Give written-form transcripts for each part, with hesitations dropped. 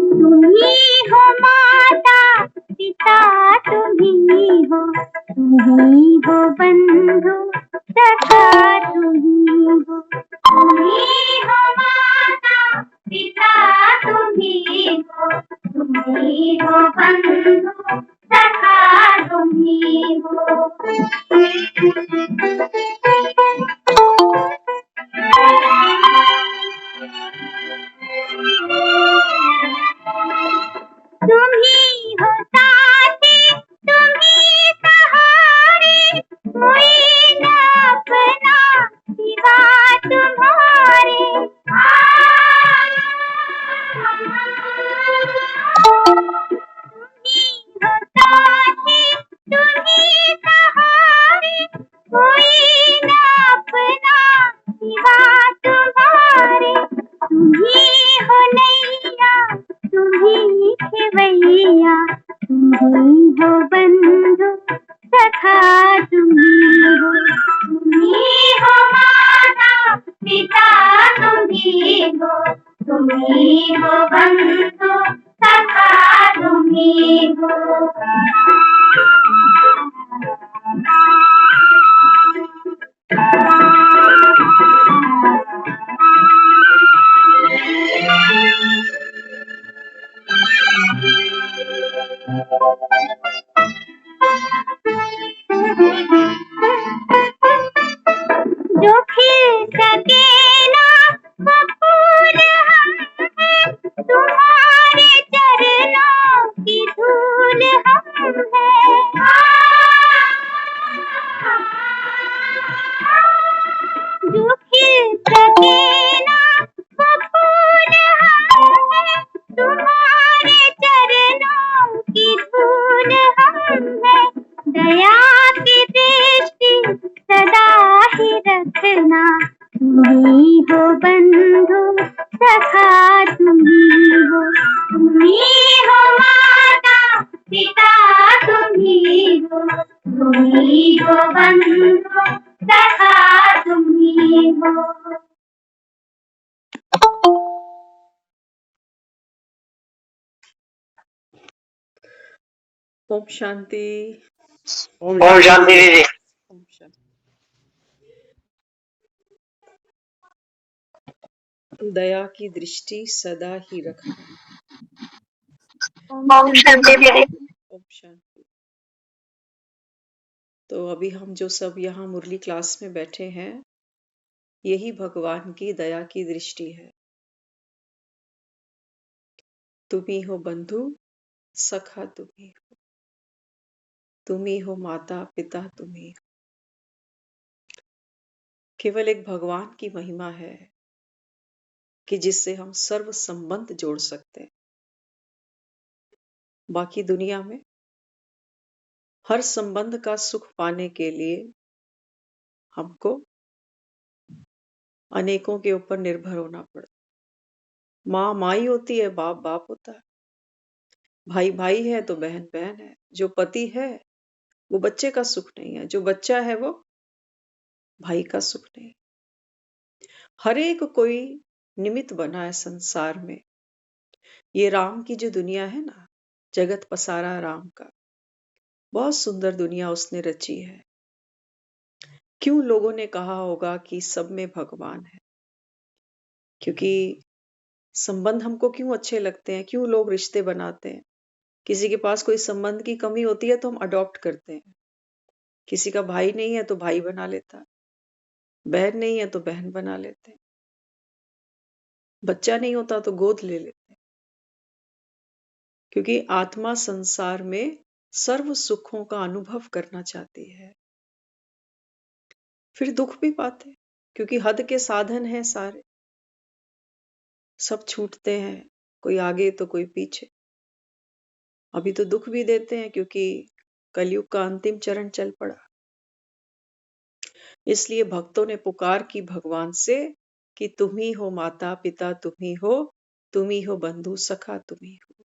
तुम्ही हो माता पिता, तुम्ही हो बंधु सखा, तुम्ही हो माता पिता, तुम्ही हो बंधु सखा, तुम्ही हो। तुम्ही हो साथी, तुम्ही सहारे, कोई न अपना सिवा तुम्हारे। तुम्ही हो साथी, तुम्ही सहारे, कोई न अपना सिवा तुम्हारे। तुम्ही हो नैया, तुम्ही खेवैया, तुम्ही हो बंधु सखा, तुम्ही हो माता पिता, तुम्ही हो बंधु सखा, तुम्ही हो। जो खिल सके ना वो फूल हम हैं, तुम्हारे चरणों की धूल हम हैं। जो खिल सके ना वो फूल हम हैं, तुम्हारे चरणों की धूल हम हैं। दया की दृष्टि सदा ही रखना, तुम्ही हो बंधु सखा, तुम्ही हो माता पिता, तुम्ही हो बंधु सखा, तुम्ही हो। ओम शांति। ओम शांति दीदी। ओम शांति। दया की दृष्टि सदा ही रखना। ओम शांति दीदी। ओम शांति। तो अभी हम जो सब यहाँ मुरली क्लास में बैठे हैं, यही भगवान की दया की दृष्टि है। तुम्ही हो बंधु सखा, तुम्ही हो माता पिता, तुम्ही हो। केवल एक भगवान की महिमा है कि जिससे हम सर्व संबंध जोड़ सकते हैं। बाकी दुनिया में हर संबंध का सुख पाने के लिए हमको अनेकों के ऊपर निर्भर होना पड़ता है। माँ माई होती है, बाप बाप होता है, भाई भाई है तो बहन बहन है। जो पति है वो बच्चे का सुख नहीं है, जो बच्चा है वो भाई का सुख नहीं। हर एक कोई निमित्त बना है संसार में। ये राम की जो दुनिया है ना, जगत पसारा राम का, बहुत सुंदर दुनिया उसने रची है। क्यों लोगों ने कहा होगा कि सब में भगवान है? क्योंकि संबंध हमको क्यों अच्छे लगते हैं, क्यों लोग रिश्ते बनाते हैं। किसी के पास कोई संबंध की कमी होती है तो हम अडॉप्ट करते हैं। किसी का भाई नहीं है तो भाई बना लेता है, बहन नहीं है तो बहन बना लेते हैं, बच्चा नहीं होता तो गोद ले लेते हैं। क्योंकि आत्मा संसार में सर्व सुखों का अनुभव करना चाहती है। फिर दुख भी पाते, क्योंकि हद के साधन हैं सारे, सब छूटते हैं, कोई आगे तो कोई पीछे। अभी तो दुख भी देते हैं क्योंकि कलयुग का अंतिम चरण चल पड़ा। इसलिए भक्तों ने पुकार की भगवान से कि तुम ही हो माता पिता, तुम ही हो बंधु सखा, तुम ही हो।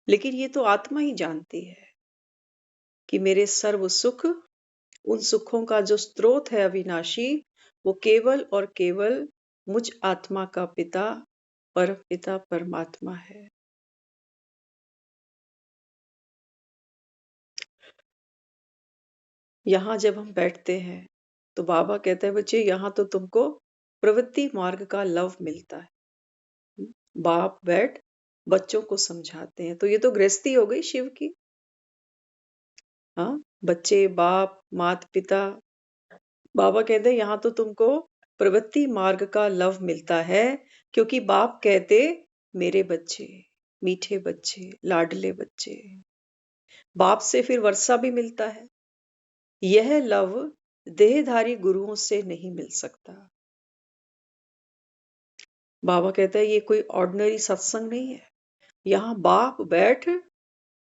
लेकिन ये तो आत्मा ही जानती है कि मेरे सर्व सुख, उन सुखों का जो स्रोत है अविनाशी, वो केवल और केवल मुझ आत्मा का पिता, परम पिता परमात्मा है। यहाँ जब हम बैठते हैं तो बाबा कहते हैं बच्चे यहाँ तो तुमको प्रवृत्ति मार्ग का लव मिलता है। बाप बैठ बच्चों को समझाते हैं, तो ये तो गृहस्थी हो गई शिव की। हाँ, बच्चे, बाप, माता पिता, बाबा कहते हैं यहाँ तो तुमको प्रवृत्ति मार्ग का लव मिलता है, क्योंकि बाप कहते मेरे बच्चे, मीठे बच्चे, लाडले बच्चे। बाप से फिर वर्षा भी मिलता है। यह लव देहधारी गुरुओं से नहीं मिल सकता। बाबा कहता है ये कोई ऑर्डिनरी सत्संग नहीं है। यहाँ बाप बैठ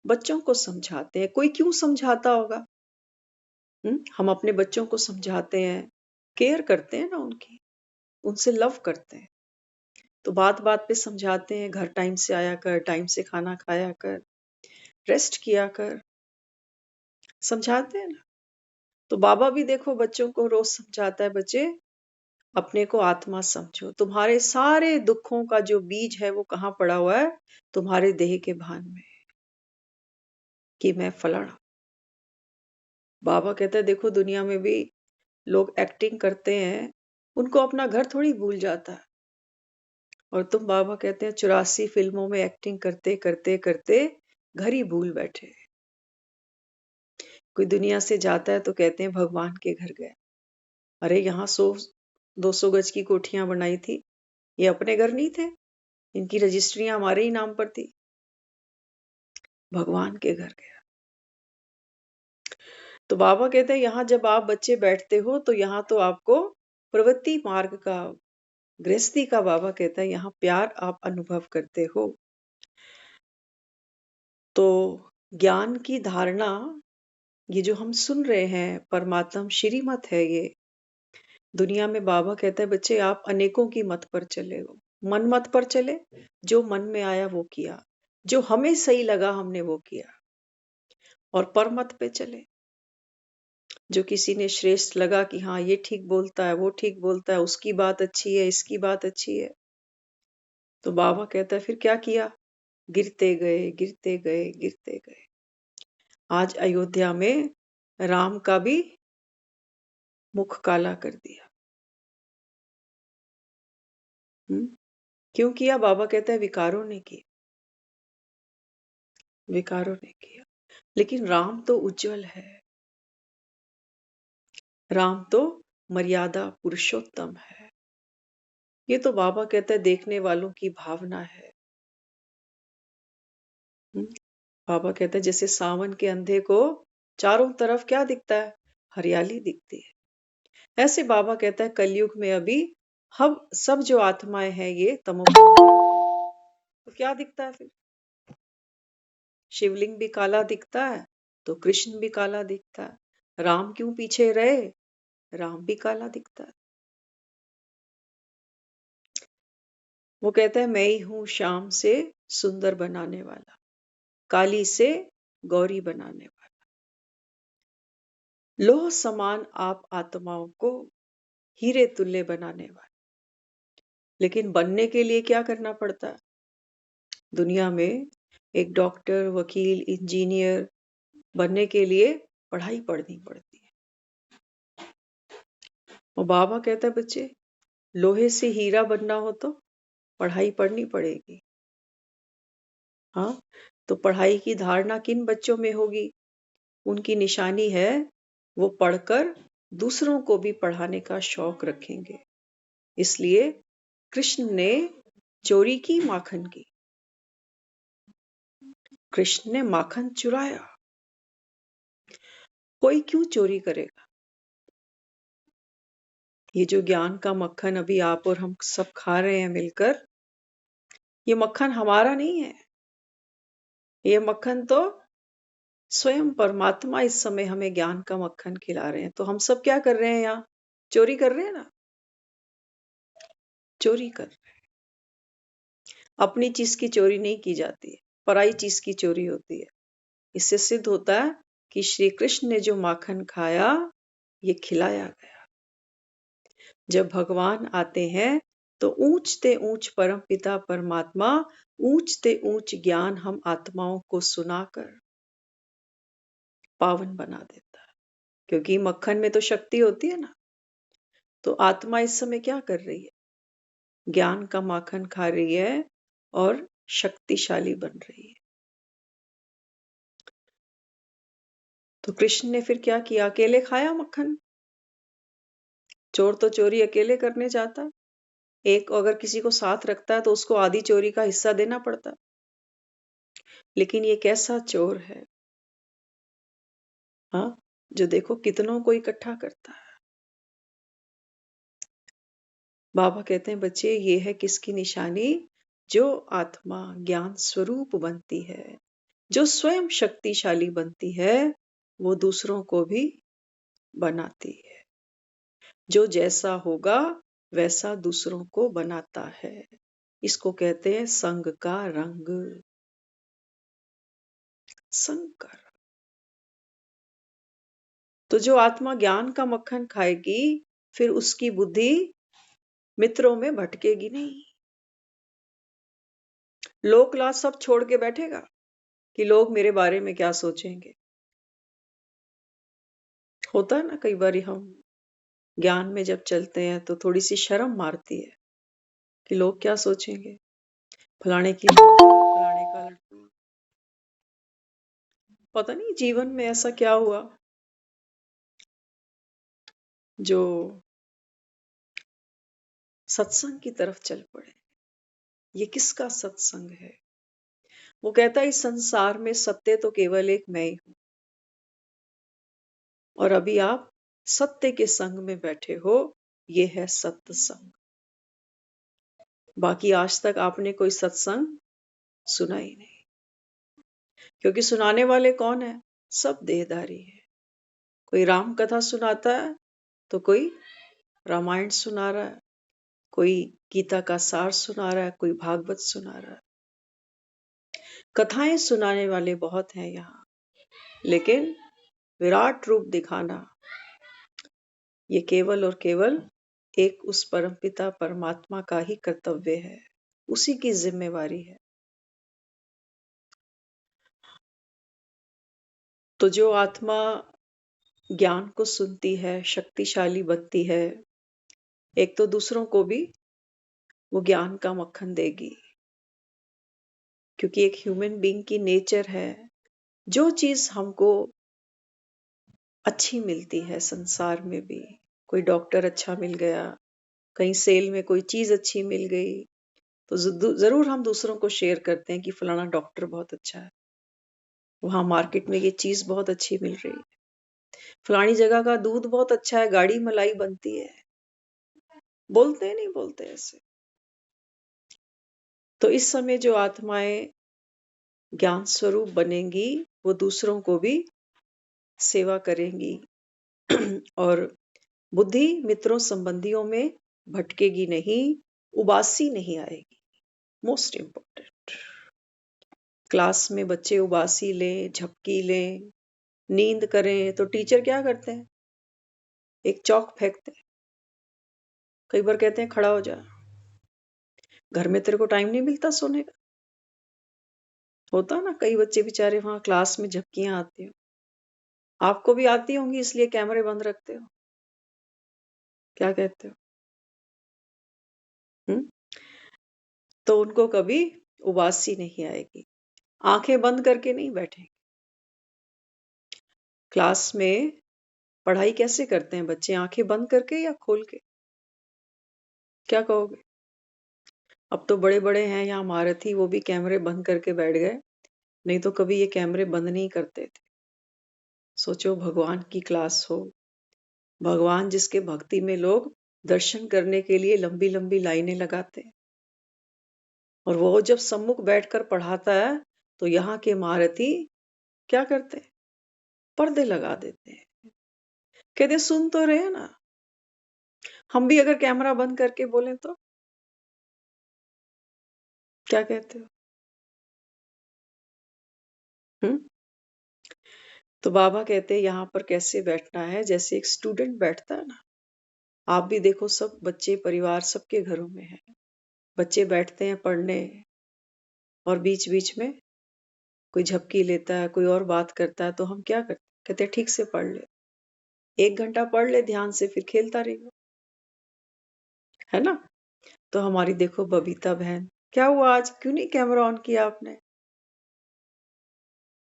बच्चों को समझाते हैं। कोई क्यों समझाता होगा? हम अपने बच्चों को समझाते हैं, केयर करते हैं ना उनकी, उनसे लव करते हैं, तो बात बात पे समझाते हैं, घर टाइम से आया कर, टाइम से खाना खाया कर, रेस्ट किया कर, समझाते हैं ना। तो बाबा भी देखो बच्चों को रोज समझाता है, बच्चे अपने को आत्मा समझो। तुम्हारे सारे दुखों का जो बीज है वो कहाँ पड़ा हुआ है? तुम्हारे देह के भान में, कि मैं फलाना। बाबा कहता है देखो दुनिया में भी लोग एक्टिंग करते हैं, उनको अपना घर थोड़ी भूल जाता है। और तुम, बाबा कहते हैं 84 फिल्मों में एक्टिंग करते करते करते घर ही भूल बैठे। कोई दुनिया से जाता है तो कहते हैं भगवान के घर गए। अरे यहाँ 100-200 गज की कोठियां बनाई थी, ये अपने घर नहीं थे, इनकी रजिस्ट्रियां हमारे ही नाम पर थी। भगवान के घर गया। तो बाबा कहते हैं यहाँ जब आप बच्चे बैठते हो तो यहाँ तो आपको प्रवृत्ति मार्ग का, गृहस्थी का, बाबा कहता है यहाँ प्यार आप अनुभव करते हो। तो ज्ञान की धारणा, ये जो हम सुन रहे हैं परमात्म श्रीमत है, ये दुनिया में बाबा कहता है बच्चे आप अनेकों की मत पर चले हो। मन मत पर चले, जो मन में आया वो किया, जो हमें सही लगा हमने वो किया। और पर मत पे चले, जो किसी ने श्रेष्ठ लगा कि हाँ ये ठीक बोलता है, वो ठीक बोलता है, उसकी बात अच्छी है, इसकी बात अच्छी है, तो बाबा कहता है फिर क्या किया? गिरते गए, गिरते गए, गिरते गए। आज अयोध्या में राम का भी मुख काला कर दिया। क्यों किया? बाबा कहता है विकारों ने किया, विकारों ने किया। लेकिन राम तो उज्जवल है, राम तो मर्यादा पुरुषोत्तम है। ये तो बाबा कहता है देखने वालों की भावना है। बाबा कहता है जैसे सावन के अंधे को चारों तरफ क्या दिखता है? हरियाली दिखती है। ऐसे बाबा कहता है कलयुग में अभी हम सब जो आत्माएं हैं ये तमोप्रधान है। तो क्या दिखता है फिर? शिवलिंग भी काला दिखता है तो कृष्ण भी काला दिखता है। राम क्यों पीछे रहे? राम भी काला दिखता है। वो कहता है मैं ही हूं शाम से सुंदर बनाने वाला, काली से गौरी बनाने वाला। लोह समान आप आत्माओं को हीरे तुल्य बनाने वाला। लेकिन बनने के लिए क्या करना पड़ता है? दुनिया में एक डॉक्टर, वकील, इंजीनियर बनने के लिए पढ़ाई पढ़नी पड़ती है। और बाबा कहता है बच्चे लोहे से हीरा बनना हो तो पढ़ाई पढ़नी पड़ेगी। हाँ, तो पढ़ाई की धारणा किन बच्चों में होगी? उनकी निशानी है वो पढ़कर दूसरों को भी पढ़ाने का शौक रखेंगे। इसलिए कृष्ण ने चोरी की माखन की, कृष्ण ने माखन चुराया। कोई क्यों चोरी करेगा? ये जो ज्ञान का मक्खन अभी आप और हम सब खा रहे हैं मिलकर, ये मक्खन हमारा नहीं है। ये मक्खन तो स्वयं परमात्मा इस समय हमें ज्ञान का मक्खन खिला रहे हैं। तो हम सब क्या कर रहे हैं? यहाँ चोरी कर रहे हैं ना, चोरी कर रहे हैं। अपनी चीज की चोरी नहीं की जाती है, पराई चीज की चोरी होती है। इससे सिद्ध होता है कि श्री कृष्ण ने जो माखन खाया ये खिलाया गया। जब भगवान आते हैं तो ऊंचते ऊंच परम पिता परमात्मा ऊंचते ऊंच ज्ञान हम आत्माओं को सुनाकर पावन बना देता है। क्योंकि मक्खन में तो शक्ति होती है ना, तो आत्मा इस समय क्या कर रही है? ज्ञान का माखन खा रही है और शक्तिशाली बन रही है। तो कृष्ण ने फिर क्या किया? अकेले खाया मक्खन। चोर तो चोरी अकेले करने जाता, एक अगर किसी को साथ रखता है तो उसको आधी चोरी का हिस्सा देना पड़ता। लेकिन ये कैसा चोर है, हाँ, जो देखो कितनों को इकट्ठा करता है। बाबा कहते हैं बच्चे ये है किसकी निशानी? जो आत्मा ज्ञान स्वरूप बनती है, जो स्वयं शक्तिशाली बनती है, वो दूसरों को भी बनाती है। जो जैसा होगा वैसा दूसरों को बनाता है। इसको कहते हैं संग का रंग। संग का रंग। तो जो आत्मा ज्ञान का मक्खन खाएगी फिर उसकी बुद्धि मित्रों में भटकेगी नहीं। लोक लाज सब छोड़ के बैठेगा कि लोग मेरे बारे में क्या सोचेंगे। होता है ना, कई बार हम ज्ञान में जब चलते हैं तो थोड़ी सी शर्म मारती है कि लोग क्या सोचेंगे, फलाने की लड़की, फलाने का लड़का। पता नहीं जीवन में ऐसा क्या हुआ जो सत्संग की तरफ चल पड़े। ये किसका सत्संग है? वो कहता है इस संसार में सत्य तो केवल एक मैं ही हूं, और अभी आप सत्य के संग में बैठे हो, ये है सत्संग। बाकी आज तक आपने कोई सत्संग सुना ही नहीं, क्योंकि सुनाने वाले कौन है? सब देहधारी है। कोई राम कथा सुनाता है तो कोई रामायण सुना रहा है, कोई गीता का सार सुना रहा है, कोई भागवत सुना रहा है। कथाएं सुनाने वाले बहुत हैं यहाँ, लेकिन विराट रूप दिखाना ये केवल और केवल एक उस परमपिता परमात्मा का ही कर्तव्य है, उसी की जिम्मेवारी है। तो जो आत्मा ज्ञान को सुनती है, शक्तिशाली बनती है, एक तो दूसरों को भी वो ज्ञान का मक्खन देगी। क्योंकि एक ह्यूमन बीइंग की नेचर है, जो चीज हमको अच्छी मिलती है संसार में भी, कोई डॉक्टर अच्छा मिल गया, कहीं सेल में कोई चीज अच्छी मिल गई, तो जरूर हम दूसरों को शेयर करते हैं कि फलाना डॉक्टर बहुत अच्छा है, वहां मार्केट में ये चीज बहुत अच्छी मिल रही है, फलानी जगह का दूध बहुत अच्छा है, गाढ़ी मलाई बनती है। बोलते नहीं बोलते ऐसे? तो इस समय जो आत्माएं ज्ञान स्वरूप बनेंगी वो दूसरों को भी सेवा करेंगी और बुद्धि मित्रों संबंधियों में भटकेगी नहीं, उबासी नहीं आएगी। Most important. क्लास में बच्चे उबासी लें, झपकी लें, नींद करें तो टीचर क्या करते हैं? एक चौक फेंकते हैं। कई बार कहते हैं खड़ा हो जा, घर में तेरे को टाइम नहीं मिलता सोने का। होता ना, कई बच्चे बेचारे वहां क्लास में झपकियां आती हो, आपको भी आती होंगी इसलिए कैमरे बंद रखते हो। क्या कहते हो? हम्म? तो उनको कभी उबासी नहीं आएगी, आंखें बंद करके नहीं बैठेंगे। क्लास में पढ़ाई कैसे करते हैं बच्चे? आंखें बंद करके या खोल के? क्या कहोगे? अब तो बड़े बड़े हैं यहाँ महारथी, वो भी कैमरे बंद करके बैठ गए, नहीं तो कभी ये कैमरे बंद नहीं करते थे। सोचो भगवान की क्लास हो, भगवान जिसके भक्ति में लोग दर्शन करने के लिए लंबी लंबी लाइनें लगाते हैं, और वो जब सम्मुख बैठकर पढ़ाता है तो यहाँ के महारथी क्या करते हैं? पर्दे लगा देते हैं, कहते सुन तो रहे ना। हम भी अगर कैमरा बंद करके बोलें तो क्या कहते हो? हम्म? तो बाबा कहते हैं यहाँ पर कैसे बैठना है, जैसे एक स्टूडेंट बैठता है ना। आप भी देखो, सब बच्चे परिवार सबके घरों में है, बच्चे बैठते हैं पढ़ने, और बीच बीच में कोई झपकी लेता है, कोई और बात करता है, तो हम क्या करते, कहते हैं ठीक से पढ़ ले, 1 घंटा पढ़ ले ध्यान से, फिर खेलता रहेगा, है ना। तो हमारी देखो बबीता बहन, क्या हुआ आज क्यों नहीं कैमरा ऑन किया आपने?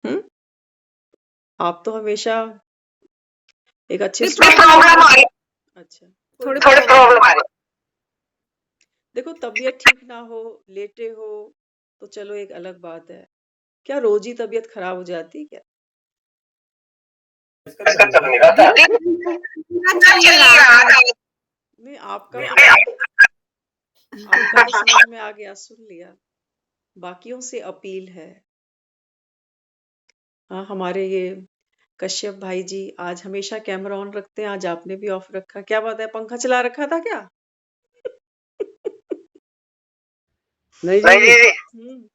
हम्म, आप तो हमेशा एक अच्छे इसमें स्टूडेंट प्रॉब्लम आ रही, अच्छा, थोड़े थोड़ी प्रॉब्लम प्रॉब्लम आ रही। देखो तबीयत ठीक ना हो, लेटे हो, तो चलो एक अलग बात है। क्या रोज ही तबीयत खराब हो जाती है क्या? इसका चल नहीं रहा था। चल नहीं रहा था। नहीं, आपका तो समझ में आ गया, सुन लिया। बाकियों से अपील है। हाँ, हमारे ये कश्यप भाई जी आज हमेशा कैमरा ऑन रखते हैं, आज आपने भी ऑफ रखा, क्या बात है, पंखा चला रखा था क्या? नहीं जी। हम्म,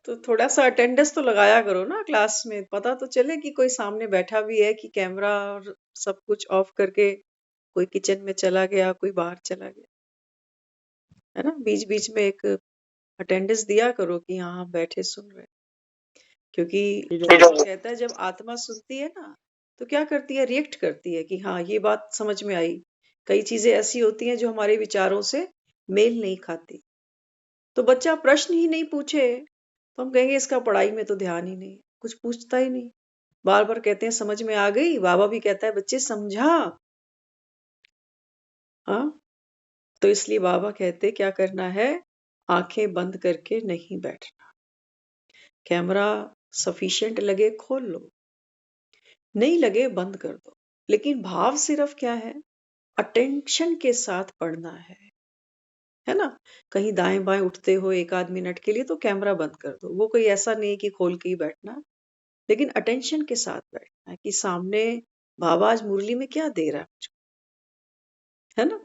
तो थोड़ा सा अटेंडेंस तो लगाया करो ना क्लास में, पता तो चले कि कोई सामने बैठा भी है, कि कैमरा और सब कुछ ऑफ करके कोई किचन में चला गया, कोई बाहर चला गया, है ना। बीच बीच में एक अटेंडेंस दिया करो कि हाँ हम बैठे सुन रहे हैं। क्योंकि कहता है जब आत्मा सुनती है ना, तो क्या करती है, रिएक्ट करती है कि हाँ ये बात समझ में आई। कई चीजें ऐसी होती हैं जो हमारे विचारों से मेल नहीं खाती, तो बच्चा प्रश्न ही नहीं पूछे तो हम कहेंगे इसका पढ़ाई में तो ध्यान ही नहीं, कुछ पूछता ही नहीं। बार बार कहते हैं समझ में आ गई, बाबा भी कहता है बच्चे समझा। हाँ, तो इसलिए बाबा कहते क्या करना है, आंखें बंद करके नहीं बैठना। कैमरा सफिशिएंट लगे खोल लो, नहीं लगे बंद कर दो, लेकिन भाव सिर्फ क्या है, अटेंशन के साथ पढ़ना है ना। कहीं दाएं बाएं उठते हो 1 आध मिनट के लिए तो कैमरा बंद कर दो, वो कोई ऐसा नहीं है कि खोल के ही बैठना, लेकिन अटेंशन के साथ बैठना है कि सामने बाबा आज मुरली में क्या दे रहा है मुझको, है ना।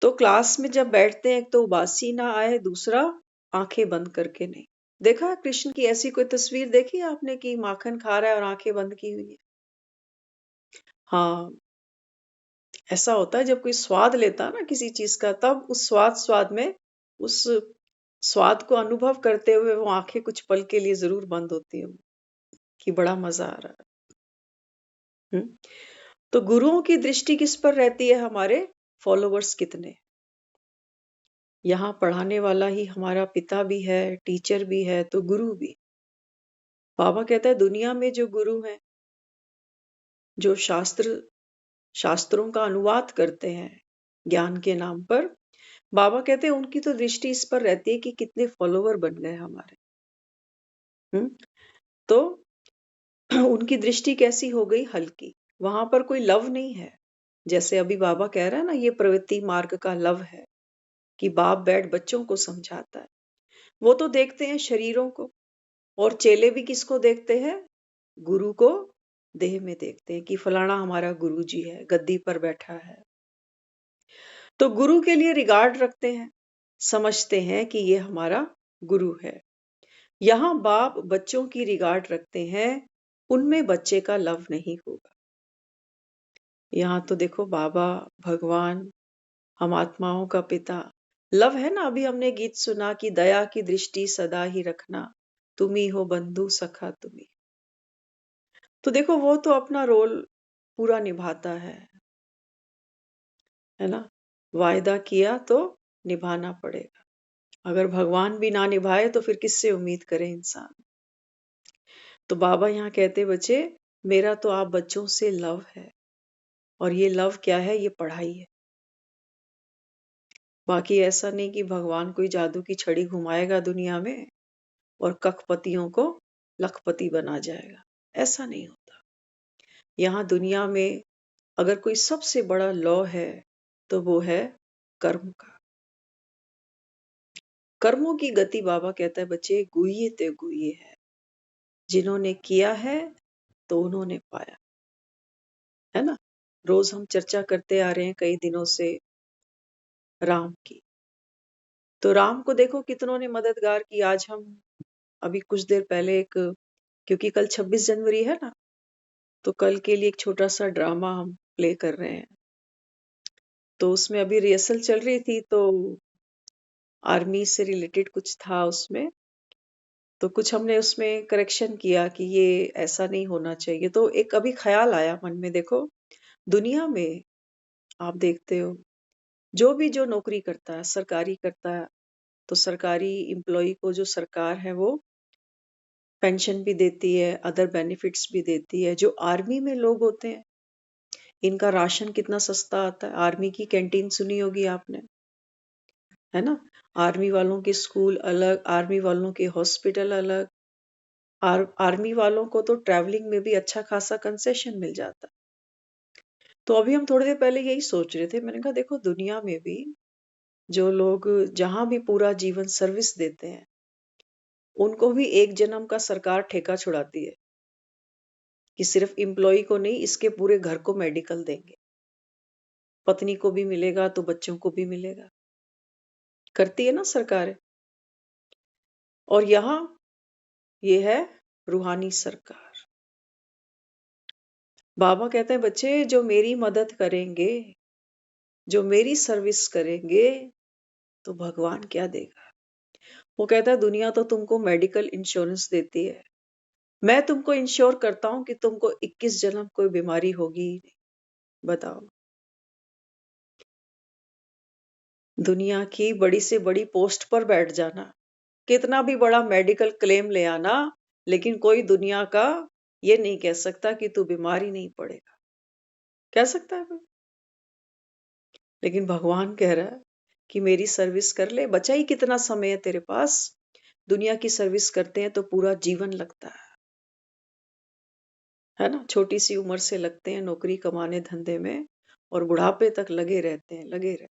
तो क्लास में जब बैठते हैं, एक तो उबासी ना आए, दूसरा आंखें बंद करके नहीं। देखा कृष्ण की ऐसी कोई तस्वीर देखी है आपने कि माखन खा रहा है और आंखें बंद की हुई है? हाँ, ऐसा होता है जब कोई स्वाद लेता है ना किसी चीज का, तब उस स्वाद में उस स्वाद को अनुभव करते हुए वो आंखें कुछ पल के लिए जरूर बंद होती है, कि बड़ा मजा आ रहा है। तो गुरुओं की दृष्टि किस पर रहती है, हमारे फॉलोवर्स कितने। यहाँ पढ़ाने वाला ही हमारा पिता भी है, टीचर भी है, तो गुरु भी। बाबा कहता है दुनिया में जो गुरु हैं, जो शास्त्रों का अनुवाद करते हैं ज्ञान के नाम पर, बाबा कहते हैं उनकी तो दृष्टि इस पर रहती है कि कितने फॉलोवर बन गए हमारे। तो उनकी दृष्टि कैसी हो गई, हल्की। वहां पर कोई लव नहीं है, जैसे अभी बाबा कह रहा है ना, ये प्रवृत्ति मार्ग का लव है, कि बाप बैठ बच्चों को समझाता है। वो तो देखते हैं शरीरों को, और चेले भी किसको देखते हैं, गुरु को देह में देखते हैं, कि फलाना हमारा गुरु जी है, गद्दी पर बैठा है। तो गुरु के लिए रिगार्ड रखते हैं, समझते हैं कि ये हमारा गुरु है। यहाँ बाप बच्चों की रिगार्ड रखते हैं, उनमें बच्चे का लव नहीं होगा। यहाँ तो देखो बाबा भगवान, हम आत्माओं का पिता, लव है ना। अभी हमने गीत सुना कि दया की दृष्टि सदा ही रखना, तुम्ही हो बंधु सखा तुम्ही। तो देखो वो तो अपना रोल पूरा निभाता है ना। वायदा किया तो निभाना पड़ेगा, अगर भगवान भी ना निभाए तो फिर किससे उम्मीद करे इंसान। तो बाबा यहाँ कहते बच्चे, मेरा तो आप बच्चों से लव है, और ये लव क्या है, ये पढ़ाई है। बाकी ऐसा नहीं कि भगवान कोई जादू की छड़ी घुमाएगा दुनिया में और कखपतियों को लखपति बना जाएगा, ऐसा नहीं होता। यहाँ दुनिया में अगर कोई सबसे बड़ा लॉ है तो वो है कर्म का। कर्मों की गति बाबा कहता है बच्चे गुइये ते गुइये है, जिन्होंने किया है तो उन्होंने पाया, है ना। रोज हम चर्चा करते आ रहे हैं कई दिनों से राम की, तो राम को देखो कितनों ने मददगार की। आज हम अभी कुछ देर पहले एक क्योंकि कल 26 जनवरी है ना, तो कल के लिए एक छोटा सा ड्रामा हम प्ले कर रहे हैं। तो उसमें अभी रिहर्सल चल रही थी, तो आर्मी से रिलेटेड कुछ था उसमें, तो कुछ हमने उसमें करेक्शन किया कि ये ऐसा नहीं होना चाहिए। तो एक अभी ख्याल आया मन में, देखो दुनिया में आप देखते हो जो नौकरी करता है, सरकारी करता है, तो सरकारी एम्प्लॉय को जो सरकार है वो पेंशन भी देती है, अदर बेनिफिट्स भी देती है। जो आर्मी में लोग होते हैं, इनका राशन कितना सस्ता आता है। आर्मी की कैंटीन सुनी होगी आपने, है ना। आर्मी वालों के स्कूल अलग, आर्मी वालों के हॉस्पिटल अलग। आर्मी वालों को तो ट्रैवलिंग में भी अच्छा खासा कंसेशन मिल जाता। तो अभी हम थोड़ी देर पहले यही सोच रहे थे, मैंने कहा देखो दुनिया में भी जो लोग जहां भी पूरा जीवन सर्विस देते हैं, उनको भी एक जन्म का सरकार ठेका छुड़ाती है कि सिर्फ एम्प्लॉय को नहीं, इसके पूरे घर को मेडिकल देंगे, पत्नी को भी मिलेगा तो बच्चों को भी मिलेगा। करती है ना सरकारें। और यहाँ ये है रूहानी सरकार। बाबा कहते हैं बच्चे जो मेरी मदद करेंगे, जो मेरी सर्विस करेंगे, तो भगवान क्या देगा। वो कहता है दुनिया तो तुमको मेडिकल इंश्योरेंस देती है, मैं तुमको इंश्योर करता हूं कि तुमको 21 जन्म कोई बीमारी होगी ही नहीं। बताओ, दुनिया की बड़ी से बड़ी पोस्ट पर बैठ जाना, कितना भी बड़ा मेडिकल क्लेम ले आना, लेकिन कोई दुनिया का ये नहीं कह सकता कि तू बीमार ही नहीं पड़ेगा। कह सकता है कोई? लेकिन भगवान कह रहा है कि मेरी सर्विस कर ले, बचा ही कितना समय है तेरे पास। दुनिया की सर्विस करते हैं तो पूरा जीवन लगता है ना। छोटी सी उम्र से लगते हैं नौकरी कमाने धंधे में, और बुढ़ापे तक लगे रहते हैं, लगे रहते हैं।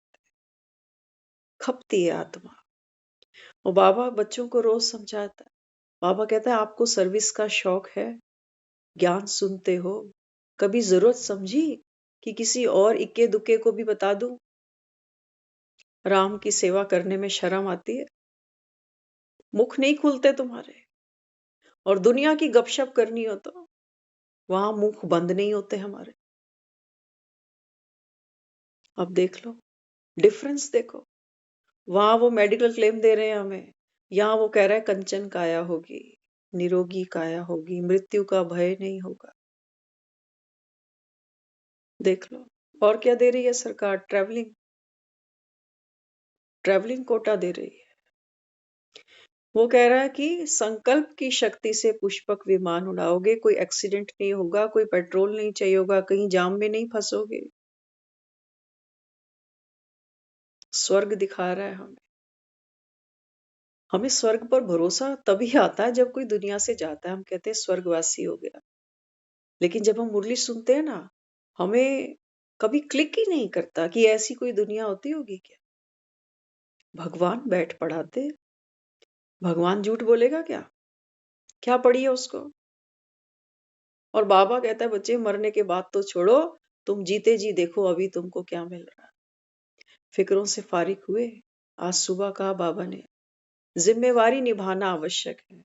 खपती है आत्मा। और बाबा बच्चों को रोज समझाता है। बाबा कहता है आपको सर्विस का शौक है, ज्ञान सुनते हो, कभी जरूरत समझी कि किसी और इक्के दुक्के को भी बता दूं। राम की सेवा करने में शर्म आती है, मुख नहीं खुलते तुम्हारे। और दुनिया की गपशप करनी हो तो वहां मुख बंद नहीं होते हमारे। अब देख लो डिफरेंस, देखो वहां वो मेडिकल क्लेम दे रहे हैं हमें, यहाँ वो कह रहा है कंचन काया होगी, निरोगी काया होगी, मृत्यु का भय नहीं होगा। देख लो। और क्या दे रही है सरकार? ट्रैवलिंग, ट्रैवलिंग कोटा दे रही है। वो कह रहा है कि संकल्प की शक्ति से पुष्पक विमान उड़ाओगे, कोई एक्सीडेंट नहीं होगा, कोई पेट्रोल नहीं चाहिए होगा, कहीं जाम में नहीं फंसोगे। स्वर्ग दिखा रहा है हमें। हमें स्वर्ग पर भरोसा तभी आता है जब कोई दुनिया से जाता है, हम कहते हैं स्वर्गवासी हो गया। लेकिन जब हम मुरली सुनते हैं ना, हमें कभी क्लिक ही नहीं करता कि ऐसी कोई दुनिया होती होगी क्या। भगवान बैठ पढ़ाते, भगवान झूठ बोलेगा क्या? क्या पढ़ी है उसको? और बाबा कहता है बच्चे मरने के बाद तो छोड़ो, तुम जीते जी देखो अभी तुमको क्या मिल रहा है। फिक्रों से फारिग हुए। आज सुबह कहा बाबा ने जिम्मेवारी निभाना आवश्यक है,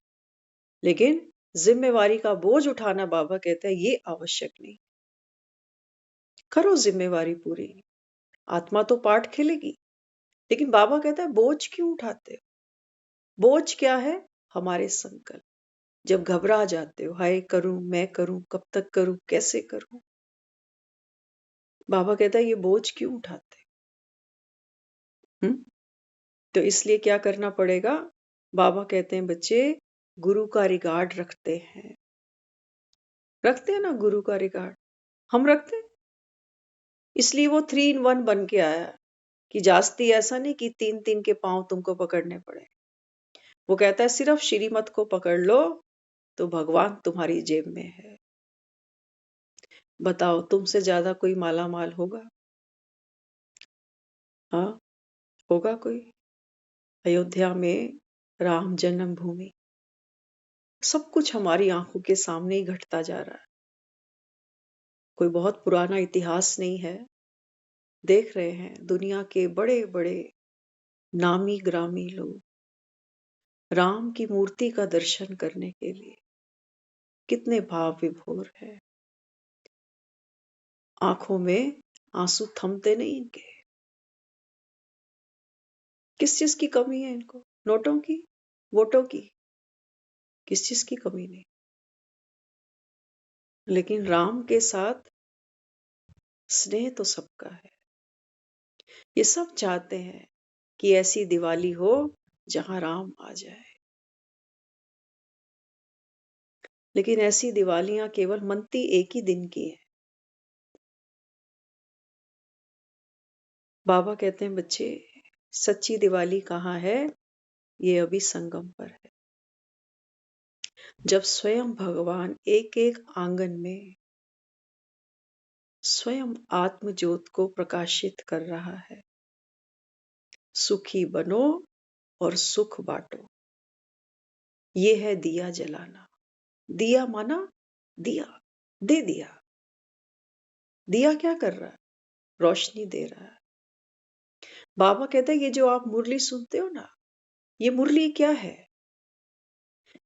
लेकिन जिम्मेवारी का बोझ उठाना बाबा कहता है ये आवश्यक नहीं। करो जिम्मेवारी पूरी, आत्मा तो पाठ खेलेगी। लेकिन बाबा कहता है बोझ क्यों उठाते हो? बोझ क्या है? हमारे संकल्प। जब घबरा जाते हो, हाय करूं, मैं करूं, कब तक करूं, कैसे करूं, बाबा कहता है ये बोझ क्यों उठाते हो? तो इसलिए क्या करना पड़ेगा? बाबा कहते हैं बच्चे गुरु का रिगार्ड रखते हैं। रखते हैं ना गुरु का रिगार्ड? हम रखते हैं। इसलिए वो 3 in 1 बन के आया कि जास्ती ऐसा नहीं कि 3 3 के पांव तुमको पकड़ने पड़े। वो कहता है सिर्फ श्रीमत को पकड़ लो तो भगवान तुम्हारी जेब में है। बताओ तुमसे ज्यादा कोई माला माल होगा? हाँ, होगा कोई? अयोध्या में राम जन्मभूमि, सब कुछ हमारी आंखों के सामने ही घटता जा रहा है। कोई बहुत पुराना इतिहास नहीं है। देख रहे हैं दुनिया के बड़े बड़े नामी ग्रामी लोग राम की मूर्ति का दर्शन करने के लिए कितने भाव विभोर है, आंखों में आंसू थमते नहीं इनके। किस चीज की कमी है इनको? नोटों की, वोटों की, किस चीज की कमी नहीं। लेकिन राम के साथ स्नेह तो सबका है। ये सब चाहते हैं कि ऐसी दिवाली हो जहां राम आ जाए। लेकिन ऐसी दिवालियां केवल मनती एक ही दिन की है। बाबा कहते हैं बच्चे, सच्ची दिवाली कहाँ है? ये अभी संगम पर है, जब स्वयं भगवान एक एक आंगन में स्वयं आत्म ज्योत को प्रकाशित कर रहा है। सुखी बनो और सुख बांटो, ये है दिया जलाना। दिया माना दिया, दे दिया। दिया क्या कर रहा है? रोशनी दे रहा है। बाबा कहते हैं ये जो आप मुरली सुनते हो ना, ये मुरली क्या है?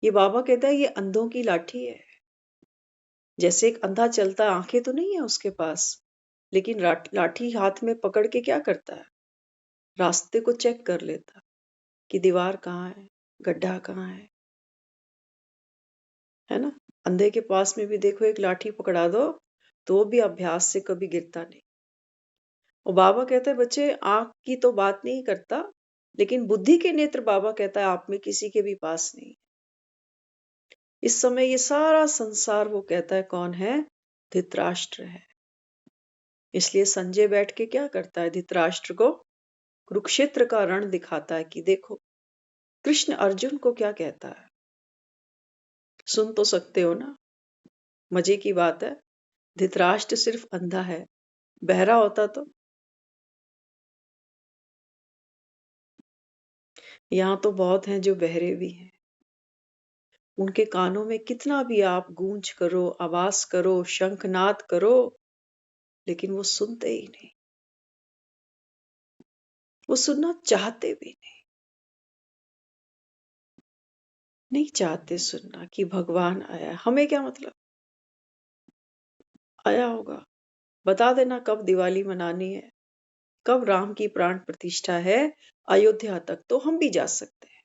ये बाबा कहता है ये अंधों की लाठी है। जैसे एक अंधा चलता है, आंखें तो नहीं है उसके पास, लेकिन लाठी हाथ में पकड़ के क्या करता है? रास्ते को चेक कर लेता कि दीवार कहाँ है, गड्ढा कहाँ है ना? अंधे के पास में भी देखो एक लाठी पकड़ा दो तो वो भी अभ्यास से कभी गिरता नहीं। और बाबा कहता है बच्चे, आंख की तो बात नहीं करता, लेकिन बुद्धि के नेत्र बाबा कहता है आप में किसी के भी पास नहीं। इस समय ये सारा संसार वो कहता है कौन है? धृतराष्ट्र है। इसलिए संजय बैठ के क्या करता है? धृतराष्ट्र को कुरुक्षेत्र का रण दिखाता है कि देखो कृष्ण अर्जुन को क्या कहता है। सुन तो सकते हो ना? मजे की बात है, धृतराष्ट्र सिर्फ अंधा है, बहरा होता तो। यहाँ तो बहुत हैं जो बहरे भी हैं, उनके कानों में कितना भी आप गूंज करो, आवाज करो, शंखनाद करो, लेकिन वो सुनते ही नहीं। वो सुनना चाहते भी नहीं चाहते सुनना कि भगवान आया। हमें क्या मतलब? आया होगा, बता देना कब दिवाली मनानी है, कब राम की प्राण प्रतिष्ठा है। अयोध्या तक तो हम भी जा सकते हैं,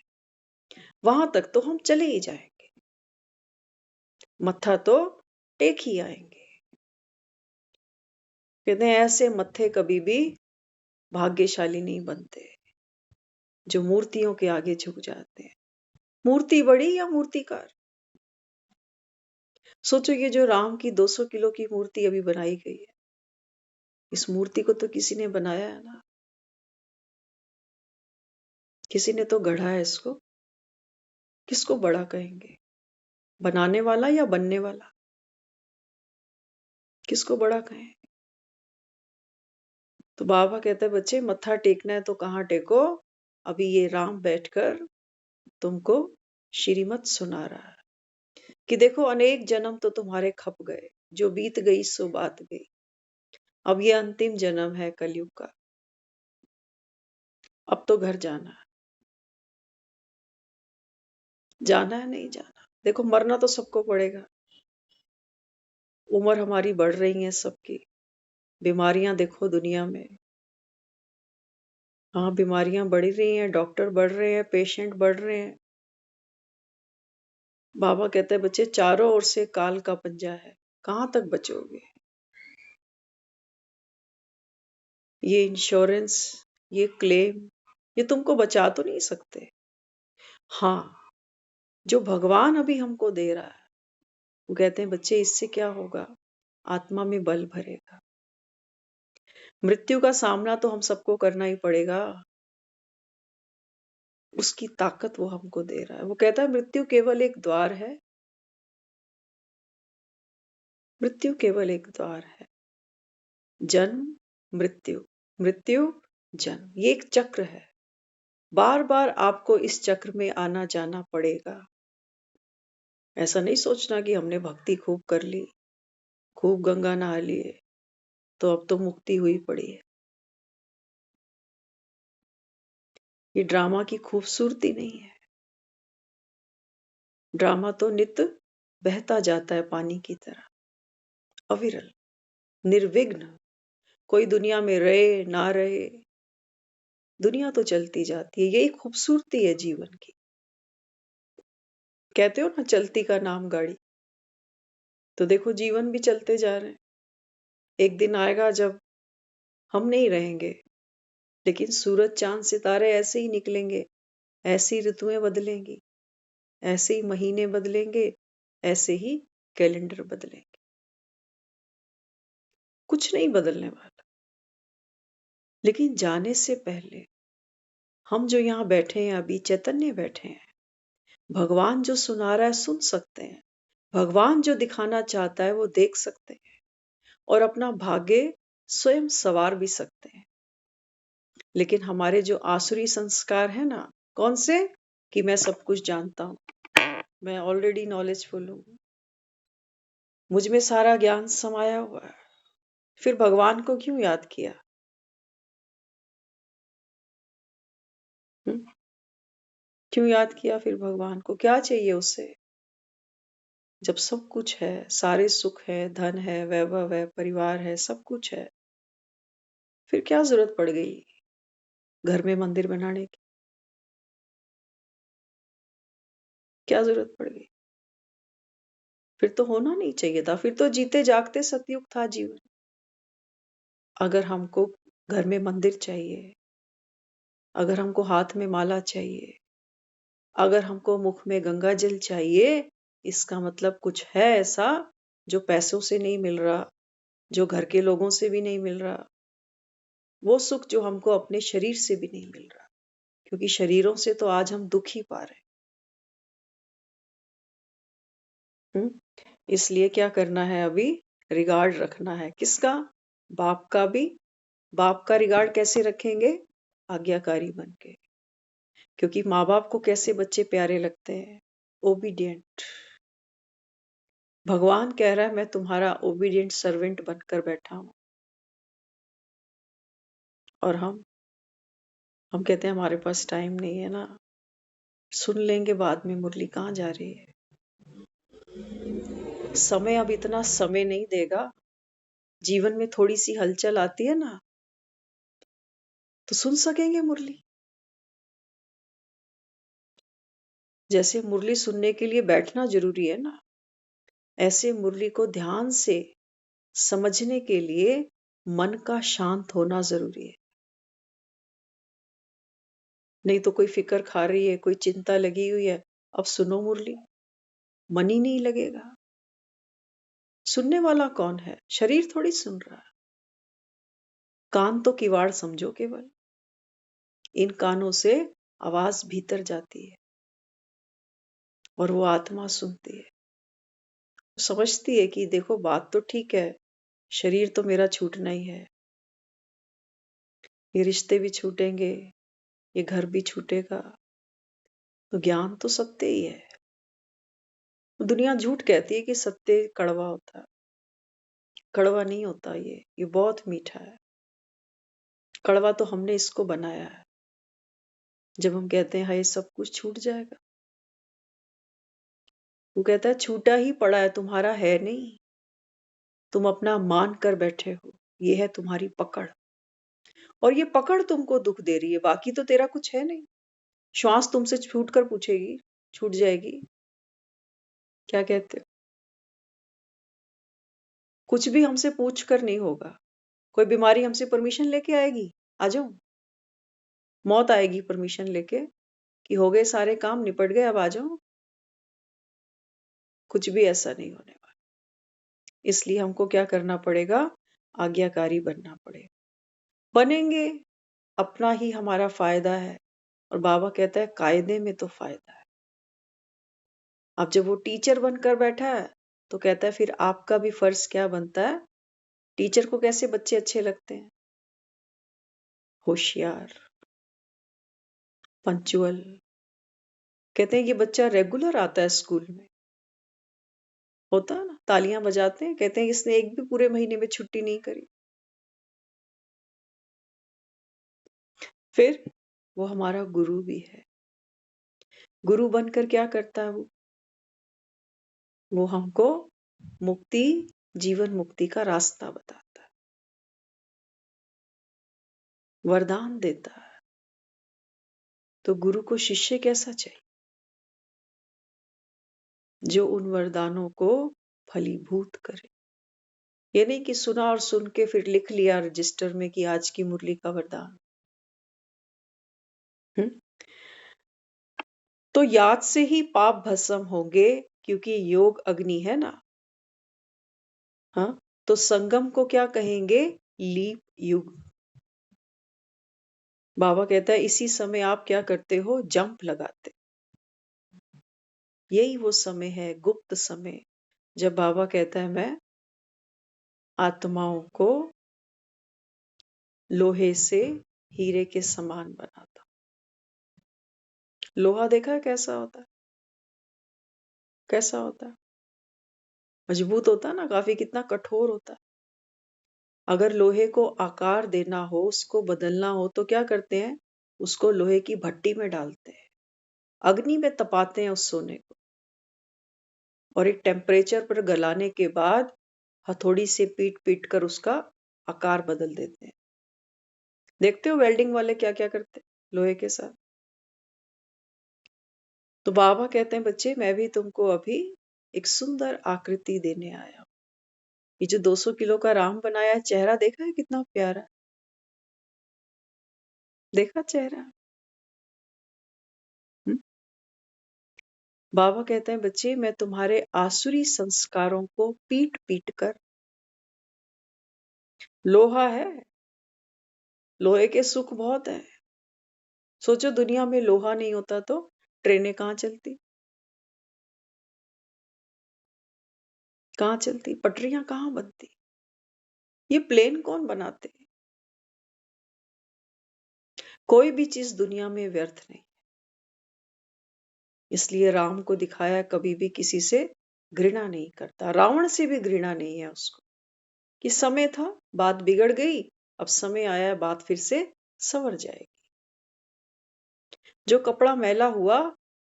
वहां तक तो हम चले ही जाएंगे, मत्था तो टेक ही आएंगे। कहते हैं ऐसे मत्थे कभी भी भाग्यशाली नहीं बनते जो मूर्तियों के आगे झुक जाते हैं। मूर्ति बड़ी या मूर्तिकार? सोचो ये जो राम की 200 किलो की मूर्ति अभी बनाई गई है, इस मूर्ति को तो किसी ने बनाया है ना, किसी ने तो गढ़ा है इसको। किसको बड़ा कहेंगे, बनाने वाला या बनने वाला? किसको बड़ा कहें? तो बाबा कहते हैं बच्चे, मत्था टेकना है तो कहाँ टेको? अभी ये राम बैठकर तुमको श्रीमत सुना रहा है कि देखो अनेक जन्म तो तुम्हारे खप गए, जो बीत गई सो बात गई। अब ये अंतिम जन्म है कलयुग का, अब तो घर जाना है। जाना है नहीं जाना? देखो मरना तो सबको पड़ेगा। उम्र हमारी बढ़ रही है सबकी, बीमारियां देखो दुनिया में। हाँ बीमारियां बढ़ रही हैं, डॉक्टर बढ़ रहे हैं, पेशेंट बढ़ रहे हैं। बाबा कहते हैं बच्चे, चारों ओर से काल का पंजा है, कहां तक बचोगे? ये इंश्योरेंस, ये क्लेम, ये तुमको बचा तो नहीं सकते। हाँ, जो भगवान अभी हमको दे रहा है, वो कहते हैं बच्चे इससे क्या होगा? आत्मा में बल भरेगा। मृत्यु का सामना तो हम सबको करना ही पड़ेगा, उसकी ताकत वो हमको दे रहा है। वो कहता है मृत्यु केवल एक द्वार है, मृत्यु केवल एक द्वार है। जन्म मृत्यु, मृत्यु जन्म, ये एक चक्र है। बार बार आपको इस चक्र में आना जाना पड़ेगा। ऐसा नहीं सोचना कि हमने भक्ति खूब कर ली, खूब गंगा नहा लिए, तो अब तो मुक्ति हुई पड़ी है। ये ड्रामा की खूबसूरती नहीं है। ड्रामा तो नित्य बहता जाता है पानी की तरह, अविरल, निर्विघ्न। कोई दुनिया में रहे ना रहे, दुनिया तो चलती जाती है। यही खूबसूरती है जीवन की। कहते हो ना, चलती का नाम गाड़ी। तो देखो, जीवन भी चलते जा रहे हैं। एक दिन आएगा जब हम नहीं रहेंगे, लेकिन सूरज चांद सितारे ऐसे ही निकलेंगे, ऐसी ऋतुएं बदलेंगी, ऐसे ही महीने बदलेंगे, ऐसे ही कैलेंडर बदलेंगे। कुछ नहीं बदलने वाला। लेकिन जाने से पहले हम जो यहाँ बैठे हैं, अभी चैतन्य बैठे हैं, भगवान जो सुना रहा है सुन सकते हैं, भगवान जो दिखाना चाहता है वो देख सकते हैं, और अपना भाग्य स्वयं सवार भी सकते हैं। लेकिन हमारे जो आसुरी संस्कार है ना, कौन से, कि मैं सब कुछ जानता हूं, मैं ऑलरेडी नॉलेजफुल हूं, मुझ में सारा ज्ञान समाया हुआ है, फिर भगवान को क्यों याद किया? हुँ? क्यों याद किया फिर भगवान को? क्या चाहिए उससे? जब सब कुछ है, सारे सुख है, धन है, वैभव है, परिवार है, सब कुछ है, फिर क्या जरूरत पड़ गई घर में मंदिर बनाने की? क्या जरूरत पड़ गई? फिर तो होना नहीं चाहिए था, फिर तो जीते जागते सतयुग था जीवन। अगर हमको घर में मंदिर चाहिए, अगर हमको हाथ में माला चाहिए, अगर हमको मुख में गंगा जल चाहिए, इसका मतलब कुछ है ऐसा जो पैसों से नहीं मिल रहा, जो घर के लोगों से भी नहीं मिल रहा, वो सुख जो हमको अपने शरीर से भी नहीं मिल रहा, क्योंकि शरीरों से तो आज हम दुख ही पा रहे हैं। इसलिए क्या करना है अभी? रिगार्ड रखना है। किसका? बाप का भी। बाप का रिगार्ड कैसे रखेंगे? आज्ञाकारी बन के। क्योंकि माँ बाप को कैसे बच्चे प्यारे लगते हैं? ओबीडियंट। भगवान कह रहा है मैं तुम्हारा ओबीडियंट सर्वेंट बनकर बैठा हूं। और हम कहते हैं हमारे पास टाइम नहीं है ना। सुन लेंगे बाद में, मुरली कहाँ जा रही है। समय अब इतना समय नहीं देगा। जीवन में थोड़ी सी हलचल आती है ना, तो सुन सकेंगे मुरली। जैसे मुरली सुनने के लिए बैठना जरूरी है ना, ऐसे मुरली को ध्यान से समझने के लिए मन का शांत होना जरूरी है। नहीं तो कोई फिक्र खा रही है, कोई चिंता लगी हुई है, अब सुनो मुरली, मन ही नहीं लगेगा। सुनने वाला कौन है? शरीर थोड़ी सुन रहा है। कान तो किवाड़ समझो केवल। इन कानों से आवाज भीतर जाती है और वो आत्मा सुनती है, समझती है कि देखो बात तो ठीक है, शरीर तो मेरा छूटना ही है, ये रिश्ते भी छूटेंगे, ये घर भी छूटेगा, तो ज्ञान तो सत्य ही है। दुनिया झूठ कहती है कि सत्य कड़वा होता है। कड़वा नहीं होता, ये बहुत मीठा है। कड़वा तो हमने इसको बनाया है। जब हम कहते हैं हाय सब कुछ छूट जाएगा, वो कहता है छूटा ही पड़ा है, तुम्हारा है नहीं, तुम अपना मान कर बैठे हो, ये है तुम्हारी पकड़, और ये पकड़ तुमको दुख दे रही है, बाकी तो तेरा कुछ है नहीं। श्वास तुमसे छूट कर पूछेगी, छूट जाएगी, क्या कहते हो? कुछ भी हमसे पूछ कर नहीं होगा। कोई बीमारी हमसे परमिशन लेके आएगी, आ जाओ। मौत आएगी परमिशन लेके कि हो गए सारे काम, निपट गए, अब आ जाओ। कुछ भी ऐसा नहीं होने वाला। इसलिए हमको क्या करना पड़ेगा? आज्ञाकारी बनना पड़ेगा। बनेंगे, अपना ही हमारा फायदा है। और बाबा कहता है कायदे में तो फायदा है। अब जब वो टीचर बनकर बैठा है, तो कहता है फिर आपका भी फर्ज क्या बनता है? टीचर को कैसे बच्चे अच्छे लगते हैं? होशियार, पंचुअल। कहते हैं ये बच्चा रेगुलर आता है स्कूल में। होता है ना, तालियां बजाते हैं, कहते हैं इसने एक भी पूरे महीने में छुट्टी नहीं करी। फिर वो हमारा गुरु भी है। गुरु बनकर क्या करता है वो? वो हमको मुक्ति, जीवन मुक्ति का रास्ता बताता है, वरदान देता है। तो गुरु को शिष्य कैसा चाहिए? जो उन वरदानों को फलीभूत करे। ये नहीं कि सुना और सुन के फिर लिख लिया रजिस्टर में कि आज की मुरली का वरदान। तो याद से ही पाप भस्म होंगे, क्योंकि योग अग्नि है ना। हाँ, तो संगम को क्या कहेंगे? लीप युग। बाबा कहता है इसी समय आप क्या करते हो? जंप लगाते। यही वो समय है, गुप्त समय, जब बाबा कहता है मैं आत्माओं को लोहे से हीरे के समान बनाता हूं। लोहा देखा है कैसा होता है? कैसा होता है? मजबूत होता है ना, काफी, कितना कठोर होता है। अगर लोहे को आकार देना हो, उसको बदलना हो, तो क्या करते हैं? उसको लोहे की भट्टी में डालते हैं, अग्नि में तपाते हैं उस सोने को, और एक टेम्परेचर पर गलाने के बाद हथौड़ी से पीट पीट कर उसका आकार बदल देते हैं। देखते हो वेल्डिंग वाले क्या क्या करते हैं लोहे के साथ। तो बाबा कहते हैं बच्चे, मैं भी तुमको अभी एक सुंदर आकृति देने आया हूं। ये जो 200 किलो का राम बनाया है, चेहरा देखा है कितना प्यारा है? देखा चेहरा? हम्म? बाबा कहते हैं बच्चे, मैं तुम्हारे आसुरी संस्कारों को पीट पीट कर, लोहा है, लोहे के सुख बहुत है। सोचो दुनिया में लोहा नहीं होता तो ट्रेनें कहाँ चलती? कहाँ चलती? पटरियां कहाँ बनती? ये प्लेन कौन बनाते? कोई भी चीज दुनिया में व्यर्थ नहीं। इसलिए राम को दिखाया कभी भी किसी से घृणा नहीं करता। रावण से भी घृणा नहीं है उसको, कि समय था, बात बिगड़ गई, अब समय आया है, बात फिर से संवर जाएगी। जो कपड़ा मैला हुआ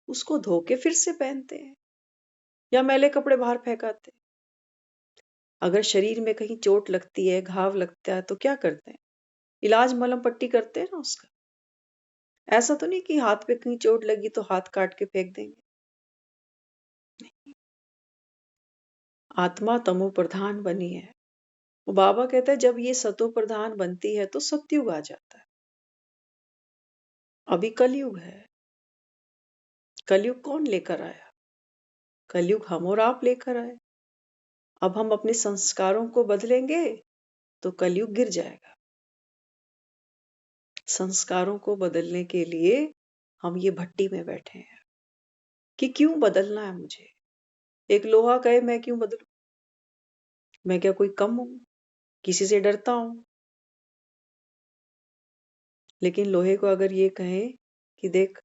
उसको धो के फिर से पहनते हैं, या मैले कपड़े बाहर फेंकाते हैं। अगर शरीर में कहीं चोट लगती है, घाव लगता है, तो क्या करते हैं? इलाज, मलहम पट्टी करते हैं ना उसका। ऐसा तो नहीं कि हाथ पे कहीं चोट लगी तो हाथ काट के फेंक देंगे। आत्मा तमो प्रधान बनी है। वो बाबा कहता है जब ये सतो प्रधान बनती है तो सतयुग आ जाता है। अभी कलयुग है। कलयुग कौन लेकर आया? कलयुग हम और आप लेकर आए। अब हम अपने संस्कारों को बदलेंगे तो कलयुग गिर जाएगा। संस्कारों को बदलने के लिए हम ये भट्टी में बैठे हैं कि क्यों बदलना है मुझे। एक लोहा कहे मैं क्यों बदलूं? मैं क्या कोई कम हूं? किसी से डरता हूं? लेकिन लोहे को अगर ये कहे कि देख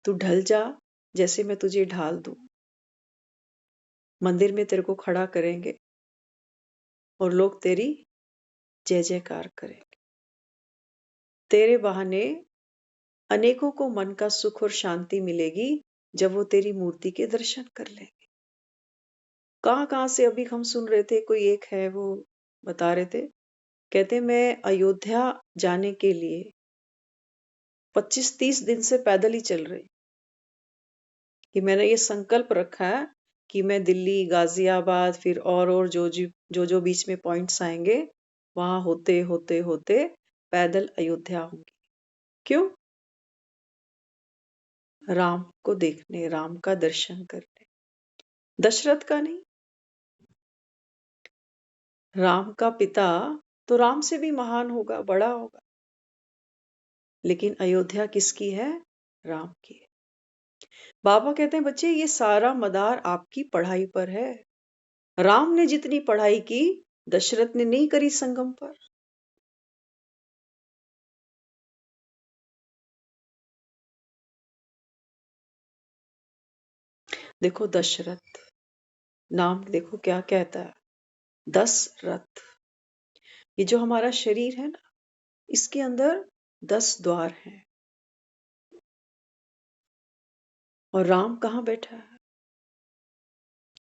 तू ढल जा, जैसे मैं तुझे ढाल दूं, मंदिर में तेरे को खड़ा करेंगे और लोग तेरी जय जयकार करेंगे। तेरे बहाने अनेकों को मन का सुख और शांति मिलेगी जब वो तेरी मूर्ति के दर्शन कर लेंगे। कहां कहां से अभी हम सुन रहे थे, कोई एक है वो बता रहे थे, कहते मैं अयोध्या जाने के लिए 25-30 दिन से पैदल ही चल रही, कि मैंने ये संकल्प रखा है कि मैं दिल्ली, गाजियाबाद, फिर और जो बीच में पॉइंट्स आएंगे वहां होते होते होते पैदल अयोध्या होंगी। क्यों? राम को देखने, राम का दर्शन करने। दशरथ का नहीं, राम का पिता तो राम से भी महान होगा, बड़ा होगा, लेकिन अयोध्या किसकी है? राम की है। बाबा कहते हैं बच्चे ये सारा मदार आपकी पढ़ाई पर है। राम ने जितनी पढ़ाई की दशरथ ने नहीं करी संगम पर। देखो दशरथ नाम देखो क्या कहता है, 10 रथ। ये जो हमारा शरीर है ना, इसके अंदर 10 द्वार हैं। और राम कहाँ बैठा है?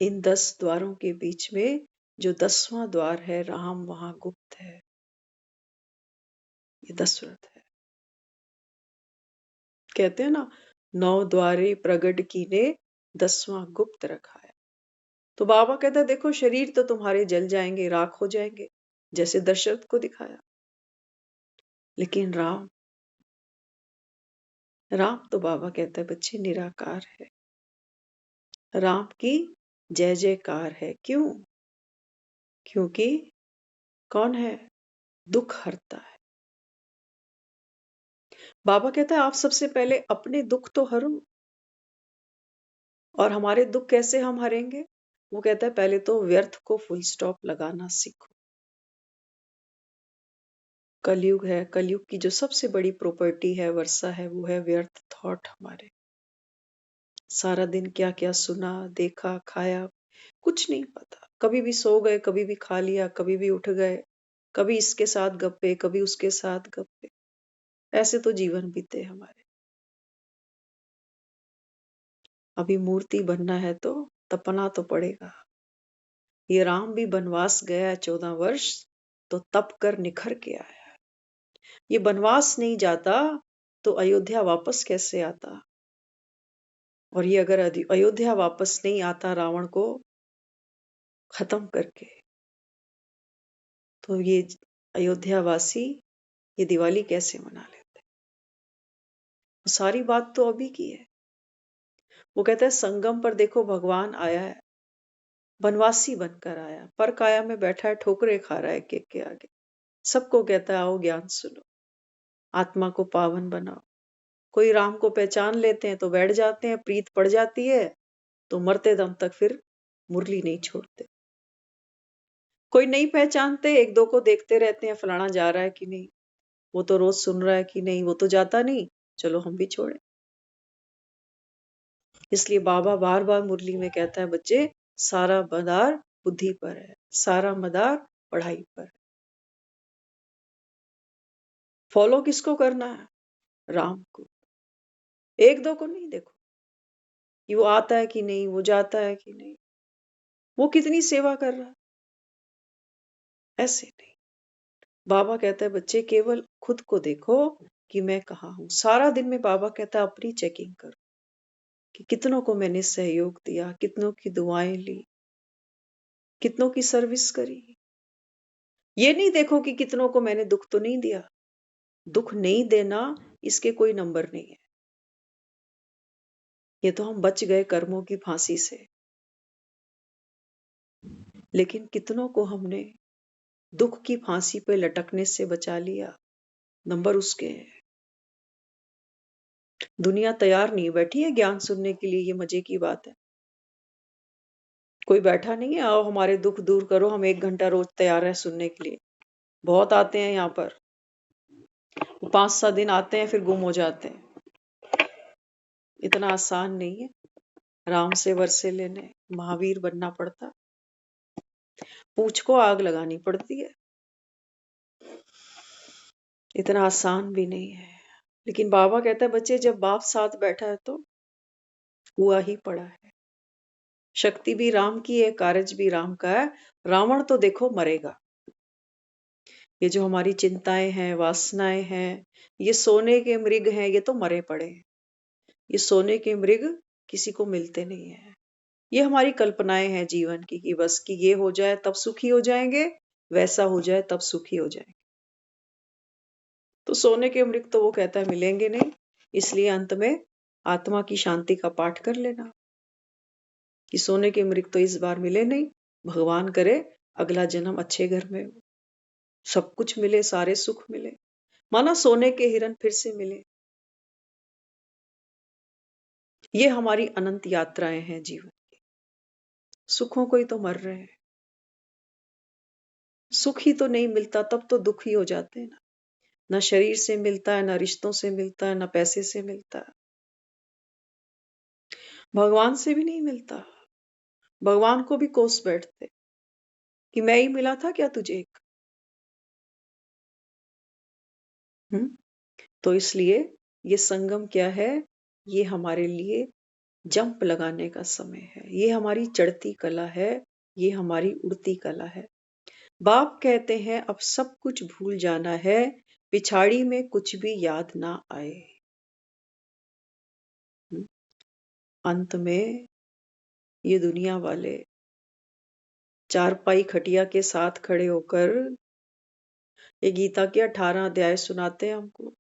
इन 10 द्वारों के बीच में जो 10वां द्वार है राम, वहां गुप्त है। ये दशरथ है। कहते हैं ना, 9 द्वारे प्रगट कीने 10वां गुप्त रखा है। तो बाबा कहता है देखो, शरीर तो तुम्हारे जल जाएंगे, राख हो जाएंगे, जैसे दशरथ को दिखाया, लेकिन राम, राम तो बाबा कहता है बच्चे निराकार है। राम की जय जयकार है। क्यों? क्योंकि कौन है? दुख हरता है। बाबा कहता है आप सबसे पहले अपने दुख तो हरो। और हमारे दुख कैसे हम हरेंगे? वो कहता है पहले तो व्यर्थ को फुल स्टॉप लगाना सीखो। कलयुग है, कलयुग की जो सबसे बड़ी प्रॉपर्टी है, वर्षा है, वो है व्यर्थ थॉट हमारे। सारा दिन क्या क्या सुना, देखा, खाया, कुछ नहीं पता। कभी भी सो गए, कभी भी खा लिया, कभी भी उठ गए, कभी इसके साथ गप्पे, कभी उसके साथ गप्पे। ऐसे तो जीवन बीते हमारे। अभी मूर्ति बनना है तो तपना तो पड़ेगा। ये राम भी वनवास गया 14 वर्ष, तो तप कर निखर के आया। ये वनवास नहीं जाता तो अयोध्या वापस कैसे आता? और ये अगर अयोध्या वापस नहीं आता रावण को खत्म करके, तो ये अयोध्या वासी ये दिवाली कैसे मना लेते? सारी बात तो अभी की है। वो कहता है संगम पर देखो भगवान आया है, वनवासी बनकर आया, पर काया में बैठा है, ठोकरे खा रहा है एक के आगे। सबको कहता है आओ ज्ञान सुनो, आत्मा को पावन बनाओ। कोई राम को पहचान लेते हैं तो बैठ जाते हैं, प्रीत पड़ जाती है तो मरते दम तक फिर मुरली नहीं छोड़ते। कोई नहीं पहचानते, एक दो को देखते रहते हैं, फलाना जा रहा है कि नहीं, वो तो रोज सुन रहा है कि नहीं, वो तो जाता नहीं, चलो हम भी छोड़े। इसलिए बाबा बार बार मुरली में कहता है बच्चे, सारा मदार बुद्धि पर है, सारा मदार पढ़ाई पर है। फॉलो किसको करना है? राम को। एक दो को नहीं देखो कि वो आता है कि नहीं, वो जाता है कि नहीं, वो कितनी सेवा कर रहा है, ऐसे नहीं। बाबा कहता है बच्चे केवल खुद को देखो कि मैं कहाँ हूं। सारा दिन में बाबा कहता है अपनी चेकिंग करो कि कितनों को मैंने सहयोग दिया, कितनों की दुआएं ली, कितनों की सर्विस करी। ये नहीं देखो कि कितनों को मैंने दुख तो नहीं दिया। दुख नहीं देना इसके कोई नंबर नहीं है। ये तो हम बच गए कर्मों की फांसी से, लेकिन कितनों को हमने दुख की फांसी पे लटकने से बचा लिया, नंबर उसके है। दुनिया तैयार नहीं बैठी है ज्ञान सुनने के लिए। ये मजे की बात है, कोई बैठा नहीं है आओ हमारे दुख दूर करो, हम 1 घंटा रोज तैयार है सुनने के लिए। बहुत आते हैं यहाँ पर, 5-7 दिन आते हैं फिर गुम हो जाते हैं। इतना आसान नहीं है राम से वर्षे लेने, महावीर बनना पड़ता, पूछ को आग लगानी पड़ती है। इतना आसान भी नहीं है। लेकिन बाबा कहता है बच्चे जब बाप साथ बैठा है तो हुआ ही पड़ा है। शक्ति भी राम की है, कार्य भी राम का है। रावण तो देखो मरेगा। ये जो हमारी चिंताएं हैं, वासनाएं हैं, ये सोने के मृग हैं, ये तो मरे पड़े हैं। ये सोने के मृग किसी को मिलते नहीं है। ये हमारी कल्पनाएं हैं जीवन की कि बस कि ये हो जाए तब सुखी हो जाएंगे, वैसा हो जाए तब सुखी हो जाएंगे। तो सोने के मृग तो वो कहता है मिलेंगे नहीं। इसलिए अंत में आत्मा की शांति का पाठ कर लेना कि सोने के मृग तो इस बार मिले नहीं, भगवान करे अगला जन्म अच्छे घर में हो, सब कुछ मिले, सारे सुख मिले, माना सोने के हिरन फिर से मिले। ये हमारी अनंत यात्राएं हैं जीवन की। सुखों को ही तो मर रहे हैं। सुख ही तो नहीं मिलता तब तो दुख ही हो जाते हैं ना। ना शरीर से मिलता है, ना रिश्तों से मिलता है, ना पैसे से मिलता है, भगवान से भी नहीं मिलता। भगवान को भी कोस बैठते कि मैं ही मिला था क्या तुझे एक। तो इसलिए ये संगम क्या है? ये हमारे लिए जंप लगाने का समय है। ये हमारी चढ़ती कला है, ये हमारी उड़ती कला है। बाप कहते हैं अब सब कुछ भूल जाना है, पिछाड़ी में कुछ भी याद ना आए। अंत में ये दुनिया वाले चारपाई खटिया के साथ खड़े होकर ये गीता के 18 अध्याय सुनाते हैं हमको।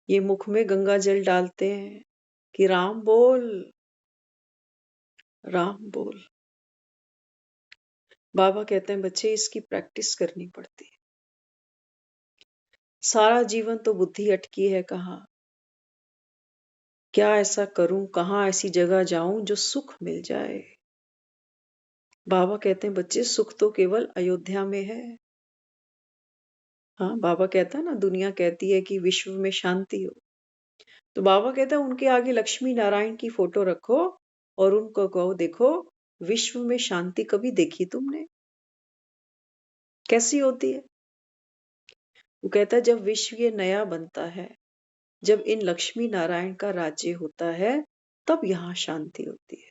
ये मुख में गंगा जल डालते हैं कि राम बोल, राम बोल। बाबा कहते हैं बच्चे इसकी प्रैक्टिस करनी पड़ती है। सारा जीवन तो बुद्धि अटकी है कहाँ, क्या ऐसा करूं, कहाँ ऐसी जगह जाऊं जो सुख मिल जाए। बाबा कहते हैं बच्चे सुख तो केवल अयोध्या में है। हाँ, बाबा कहता है ना, दुनिया कहती है कि विश्व में शांति हो, तो बाबा कहता है उनके आगे लक्ष्मी नारायण की फोटो रखो और उनको कहो देखो विश्व में शांति कभी देखी तुमने, कैसी होती है। वो कहता है जब विश्व ये नया बनता है, जब इन लक्ष्मी नारायण का राज्य होता है, तब यहाँ शांति होती है।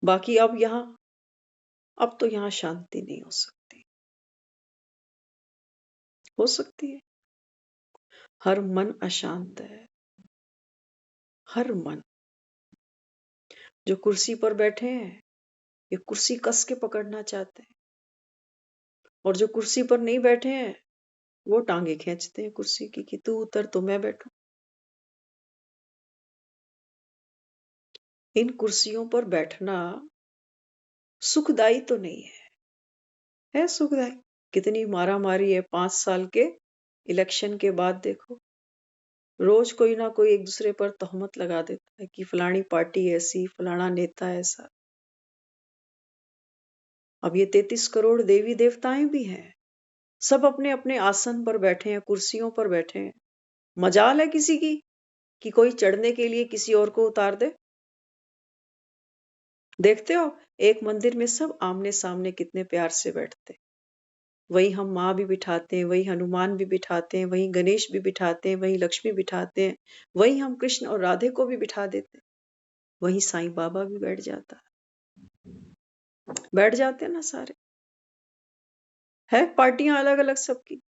बाकी अब तो यहाँ शांति नहीं हो सकती। हो सकती है, हर मन अशांत है। हर मन, जो कुर्सी पर बैठे हैं ये कुर्सी कस के पकड़ना चाहते हैं, और जो कुर्सी पर नहीं बैठे हैं वो टांगे खींचते हैं कुर्सी की कि तू उतर तो मैं बैठूं। इन कुर्सियों पर बैठना सुखदाई तो नहीं है सुखदाई। कितनी मारा मारी है 5 साल के इलेक्शन के बाद। देखो रोज कोई ना कोई एक दूसरे पर तोहमत लगा देता है कि फलानी पार्टी ऐसी, फलाना नेता ऐसा। अब ये 33 करोड़ देवी देवताएं भी हैं, सब अपने अपने आसन पर बैठे हैं, कुर्सियों पर बैठे हैं। मजाल है किसी की कि कोई चढ़ने के लिए किसी और को उतार दे। देखते हो एक मंदिर में सब आमने सामने कितने प्यार से बैठते। वही हम माँ भी बिठाते हैं, वही हनुमान भी बिठाते हैं, वही गणेश भी बिठाते हैं, वही लक्ष्मी बिठाते हैं, वही हम कृष्ण और राधे को भी बिठा देते हैं, वही साईं बाबा भी बैठ जाते हैं ना सारे। है पार्टियां अलग अलग सबकी,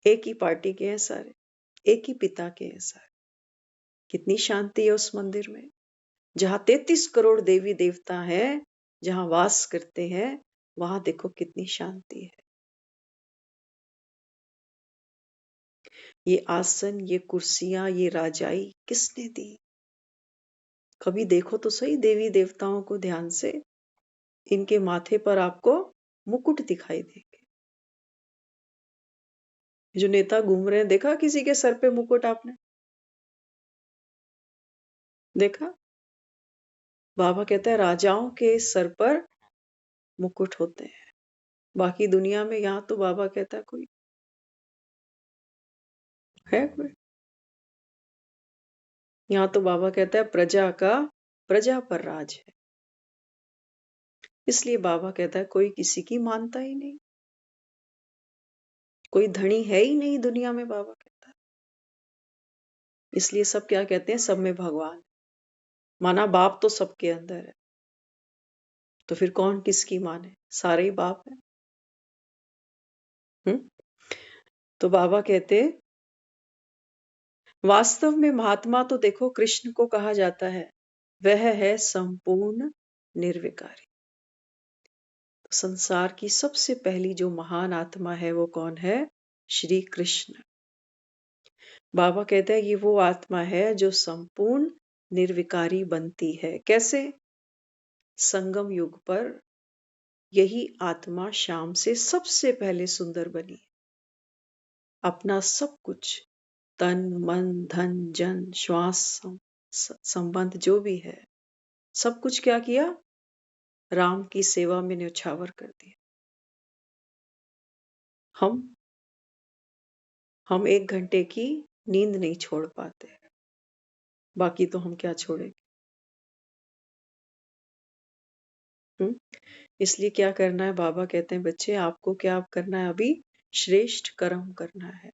एक ही पार्टी के हैं सारे, एक ही पिता के हैं सारे। कितनी शांति है उस मंदिर में, जहां 33 करोड़ देवी देवता हैं, जहां वास करते हैं, वहां देखो कितनी शांति है। ये आसन, ये कुर्सियां, ये राजाई किसने दी? कभी देखो तो सही देवी देवताओं को ध्यान से, इनके माथे पर आपको मुकुट दिखाई देंगे। जो नेता घूम रहे हैं, देखा किसी के सर पे मुकुट आपने देखा? बाबा कहता है राजाओं के सर पर मुकुट होते हैं, बाकी दुनिया में यहाँ तो बाबा कहता है कोई है कोई। यहाँ तो बाबा कहता है प्रजा का प्रजा पर राज है। इसलिए बाबा कहता है कोई किसी की मानता ही नहीं, कोई धनी है ही नहीं दुनिया में, बाबा कहता है। इसलिए सब क्या कहते हैं, सब में भगवान। माना बाप तो सबके अंदर है, तो फिर कौन किसकी माने, सारे ही बाप है। तो बाबा कहते वास्तव में महात्मा तो देखो कृष्ण को कहा जाता है, वह है संपूर्ण निर्विकारी। तो संसार की सबसे पहली जो महान आत्मा है वो कौन है? श्री कृष्ण। बाबा कहते हैं ये वो आत्मा है जो संपूर्ण निर्विकारी बनती है। कैसे? संगम युग पर यही आत्मा शाम से सबसे पहले सुंदर बनी। अपना सब कुछ, तन मन धन जन श्वास संबंध जो भी है, सब कुछ क्या किया? राम की सेवा में न्यौछावर कर दिया। हम 1 घंटे की नींद नहीं छोड़ पाते, बाकी तो हम क्या छोड़ेंगे। इसलिए क्या करना है? बाबा कहते हैं बच्चे आपको क्या करना है? अभी श्रेष्ठ कर्म करना है।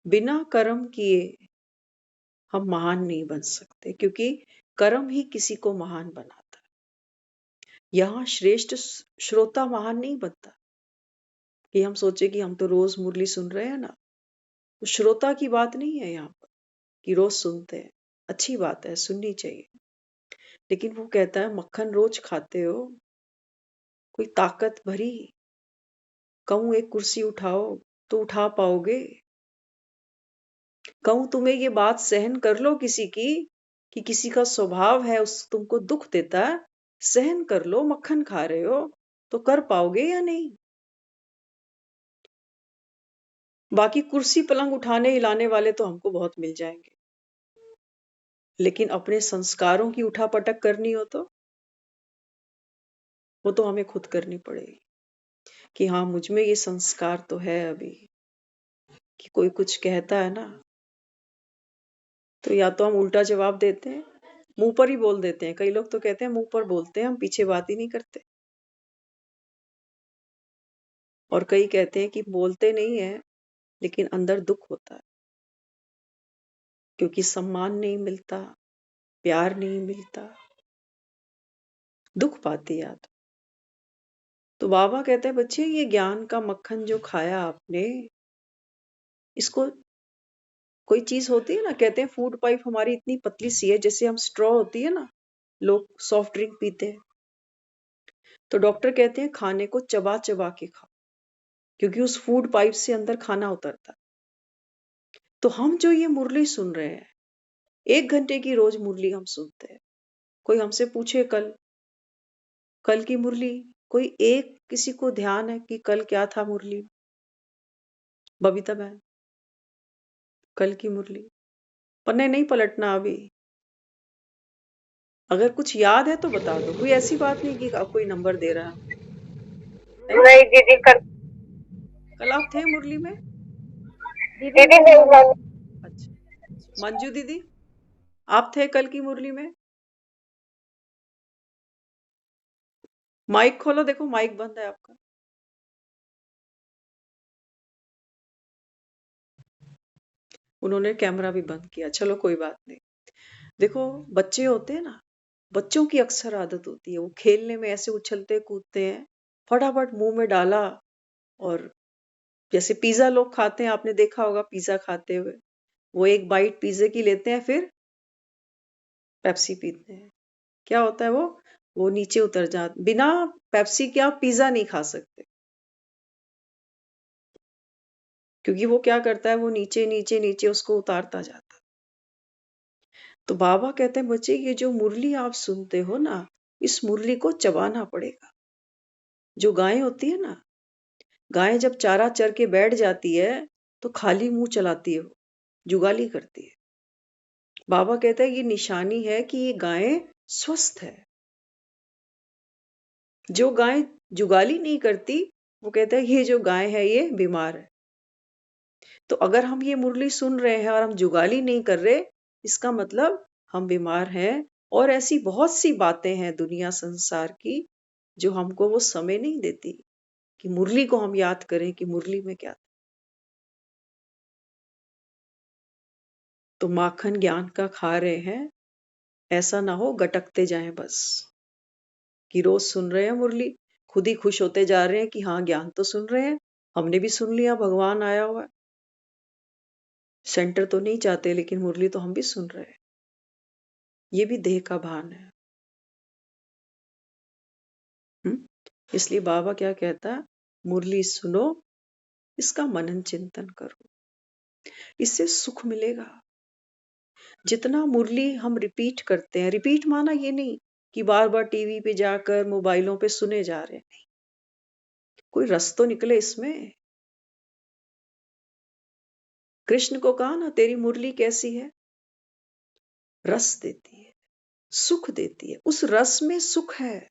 बिना कर्म किए हम महान नहीं बन सकते, क्योंकि कर्म ही किसी को महान बनाता है। यहाँ श्रेष्ठ श्रोता महान नहीं बनता कि हम सोचे कि हम तो रोज मुरली सुन रहे हैं ना, तो श्रोता की बात नहीं है यहाँ पर कि रोज सुनते हैं, अच्छी बात है, सुननी चाहिए। लेकिन वो कहता है मक्खन रोज खाते हो, कोई ताकत भरी कहूं एक कुर्सी उठाओ तो उठा पाओगे? कहूं तुम्हें ये बात सहन कर लो किसी की, कि किसी का स्वभाव है उस तुमको दुख देता है, सहन कर लो, मक्खन खा रहे हो, तो कर पाओगे या नहीं? बाकी कुर्सी पलंग उठाने हिलाने वाले तो हमको बहुत मिल जाएंगे, लेकिन अपने संस्कारों की उठापटक करनी हो तो वो तो हमें खुद करनी पड़ेगी कि हाँ मुझ में ये संस्कार तो है अभी, कि कोई कुछ कहता है ना तो या तो हम उल्टा जवाब देते हैं, मुंह पर ही बोल देते हैं। कई लोग तो कहते हैं मुंह पर बोलते हैं, हम पीछे बात ही नहीं करते। और कई कहते हैं कि बोलते नहीं है लेकिन अंदर दुख होता है, क्योंकि सम्मान नहीं मिलता, प्यार नहीं मिलता, दुख पाती याद। तो बाबा कहते हैं बच्चे ये ज्ञान का मक्खन जो खाया आपने, इसको कोई चीज होती है ना, कहते हैं फूड पाइप हमारी इतनी पतली सी है, जैसे हम स्ट्रॉ होती है ना, लोग सॉफ्ट ड्रिंक पीते हैं, तो डॉक्टर कहते हैं खाने को चबा चबा के खाओ, क्योंकि उस फूड पाइप से अंदर खाना उतरता है। तो हम जो ये मुरली सुन रहे हैं, 1 घंटे की रोज मुरली हम सुनते हैं। कोई हमसे पूछे कल की मुरली, कोई एक किसी को ध्यान है कि कल क्या था मुरली? बबीता बहन, कल की मुरली पन्ने नहीं पलटना अभी, अगर कुछ याद है तो बता दो। कोई ऐसी बात नहीं कि कोई नंबर दे रहा है। नहीं दीदी कल आप थे मुरली में? दीदी नहीं अच्छा, मंजू दीदी आप थे कल की मुरली में? माइक खोलो, देखो माइक बंद है आपका। उन्होंने कैमरा भी बंद किया, चलो कोई बात नहीं। देखो बच्चे होते हैं ना, बच्चों की अक्सर आदत होती है, वो खेलने में ऐसे उछलते कूदते हैं, फटाफट मुंह में डाला, और जैसे पिज्जा लोग खाते हैं, आपने देखा होगा पिज्जा खाते हुए, वो एक बाइट पिज्जे की लेते हैं, फिर पेप्सी पीते हैं। क्या होता है वो नीचे उतर जाते, बिना पेप्सी के आप पिज्जा नहीं खा सकते, क्योंकि वो क्या करता है, वो नीचे नीचे नीचे उसको उतारता जाता है। तो बाबा कहते हैं बच्चे ये जो मुरली आप सुनते हो ना, इस मुरली को चबाना पड़ेगा। जो गाय होती है ना, गाय जब चारा चर के बैठ जाती है तो खाली मुंह चलाती है, जुगाली करती है। बाबा कहते हैं ये निशानी है कि ये गाय स्वस्थ है। जो गाय जुगाली नहीं करती, वो कहता है ये जो गाय है ये बीमार है। तो अगर हम ये मुरली सुन रहे हैं और हम जुगाली नहीं कर रहे, इसका मतलब हम बीमार हैं। और ऐसी बहुत सी बातें हैं दुनिया संसार की जो हमको वो समय नहीं देती कि मुरली को हम याद करें कि मुरली में क्या था। तो माखन ज्ञान का खा रहे हैं, ऐसा ना हो गटकते जाएं बस, कि रोज सुन रहे हैं मुरली, खुद ही खुश होते जा रहे हैं कि हाँ ज्ञान तो सुन रहे हैं, हमने भी सुन लिया, भगवान आया हुआ है। सेंटर तो नहीं चाहते, लेकिन मुरली तो हम भी सुन रहे हैं। ये भी देह का भान है। इसलिए बाबा क्या कहता है, मुरली सुनो, इसका मनन चिंतन करो, इससे सुख मिलेगा। जितना मुरली हम रिपीट करते हैं, रिपीट माना ये नहीं कि बार बार टीवी पे जाकर मोबाइलों पे सुने जा रहे हैं, नहीं, कोई रस तो निकले इसमें। कृष्ण को कहा ना तेरी मुरली कैसी है, रस देती है, सुख देती है, उस रस में सुख है।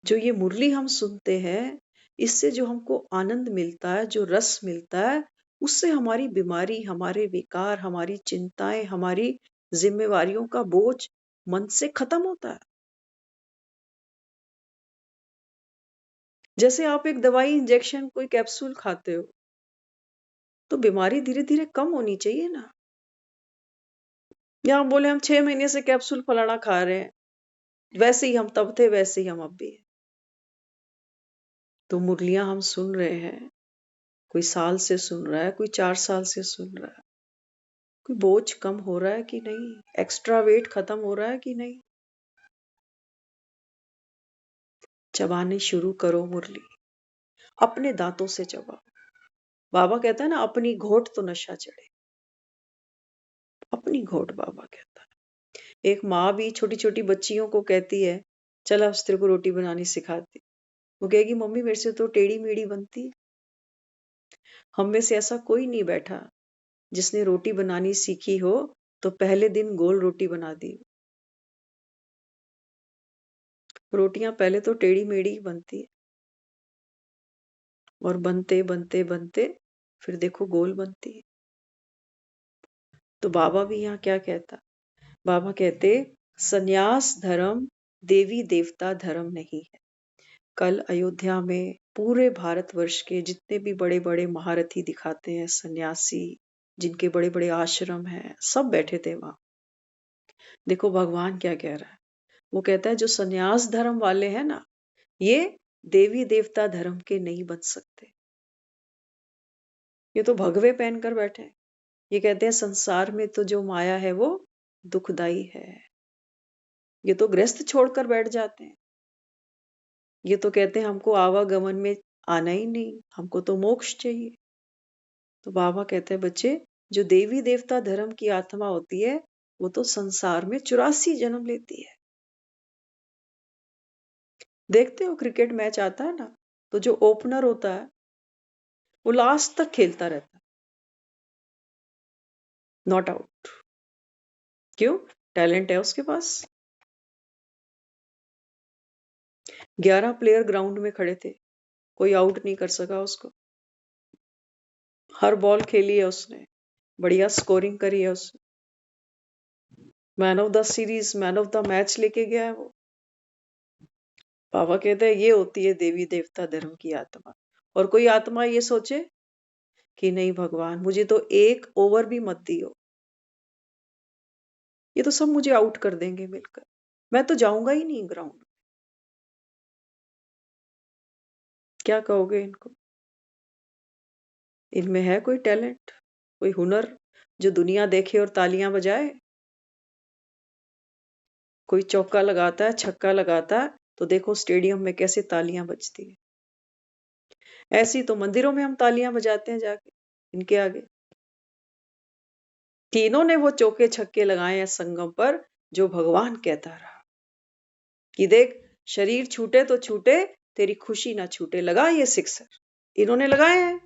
जो ये मुरली हम सुनते हैं, इससे जो हमको आनंद मिलता है, जो रस मिलता है, उससे हमारी बीमारी, हमारे विकार, हमारी चिंताएं, हमारी जिम्मेवारियों का बोझ मन से खत्म होता है। जैसे आप एक दवाई, इंजेक्शन, कोई कैप्सूल खाते हो, तो बीमारी धीरे धीरे कम होनी चाहिए ना। या हम बोले हम 6 महीने से कैप्सूल फलाना खा रहे हैं, वैसे ही हम तब थे वैसे ही हम अब भी हैं। तो मुरलियां हम सुन रहे हैं, कोई साल से सुन रहा है, कोई 4 साल से सुन रहा है। कोई बोझ कम हो रहा है कि नहीं, एक्स्ट्रा वेट खत्म हो रहा है कि नहीं। चबानी शुरू करो मुरली, अपने दांतों से चबाओ। बाबा कहता है ना, अपनी घोट तो नशा चढ़े, अपनी घोट बाबा कहता है। एक माँ भी छोटी छोटी बच्चियों को कहती है, चल अब तेरे को रोटी बनानी सिखाती। वो कहेगी मम्मी मेरे से तो टेढ़ी मेढ़ी बनती है। हम में से ऐसा कोई नहीं बैठा जिसने रोटी बनानी सीखी हो तो पहले दिन गोल रोटी बना दी। रोटियां पहले तो टेढ़ी मेढ़ी ही बनती है, और बनते बनते बनते फिर देखो गोल बनती है। तो बाबा भी यहाँ क्या कहता, बाबा कहते संन्यास धर्म देवी देवता धर्म नहीं है। कल अयोध्या में पूरे भारतवर्ष के जितने भी बड़े बड़े महारथी दिखाते हैं, सन्यासी जिनके बड़े बड़े आश्रम हैं, सब बैठे थे वहां। देखो भगवान क्या कह रहा है, वो कहता है जो सन्यास धर्म वाले हैं ना, ये देवी देवता धर्म के नहीं बन सकते। ये तो भगवे पहनकर बैठे हैं। ये कहते हैं संसार में तो जो माया है वो दुखदाई है। ये तो गृहस्थ छोड़कर बैठ जाते हैं। ये तो कहते हैं हमको आवागमन में आना ही नहीं, हमको तो मोक्ष चाहिए। तो बाबा कहते हैं बच्चे, जो देवी देवता धर्म की आत्मा होती है वो तो संसार में 84 जन्म लेती है। देखते हो क्रिकेट मैच आता है ना, तो जो ओपनर होता है वो लास्ट तक खेलता रहता है, नॉट आउट। क्यों? टैलेंट है उसके पास। 11 प्लेयर ग्राउंड में खड़े थे, कोई आउट नहीं कर सका उसको। हर बॉल खेली है उसने, बढ़िया स्कोरिंग करी है उसने, man of the series, man of the match लेके गया है वो। बाबा कहते हैं ये होती है देवी देवता धर्म की आत्मा। और कोई आत्मा ये सोचे कि नहीं भगवान मुझे तो एक ओवर भी मत दियो, ये तो सब मुझे आउट कर देंगे मिलकर, मैं तो जाऊंगा ही नहीं ग्राउंड। क्या कहोगे इनको? इनमें है कोई टैलेंट, कोई हुनर जो दुनिया देखे और तालियां बजाए? कोई चौका लगाता है, छक्का लगाता है, तो देखो स्टेडियम में कैसे तालियां बजती है। ऐसी तो मंदिरों में हम तालियां बजाते हैं जाके इनके आगे। तीनों ने वो चौके छक्के लगाए हैं संगम पर, जो भगवान कहता रहा कि देख शरीर छूटे तो छूटे, तेरी खुशी ना छूटे। लगा ये सिक्सर, इन्होंने लगाए हैं,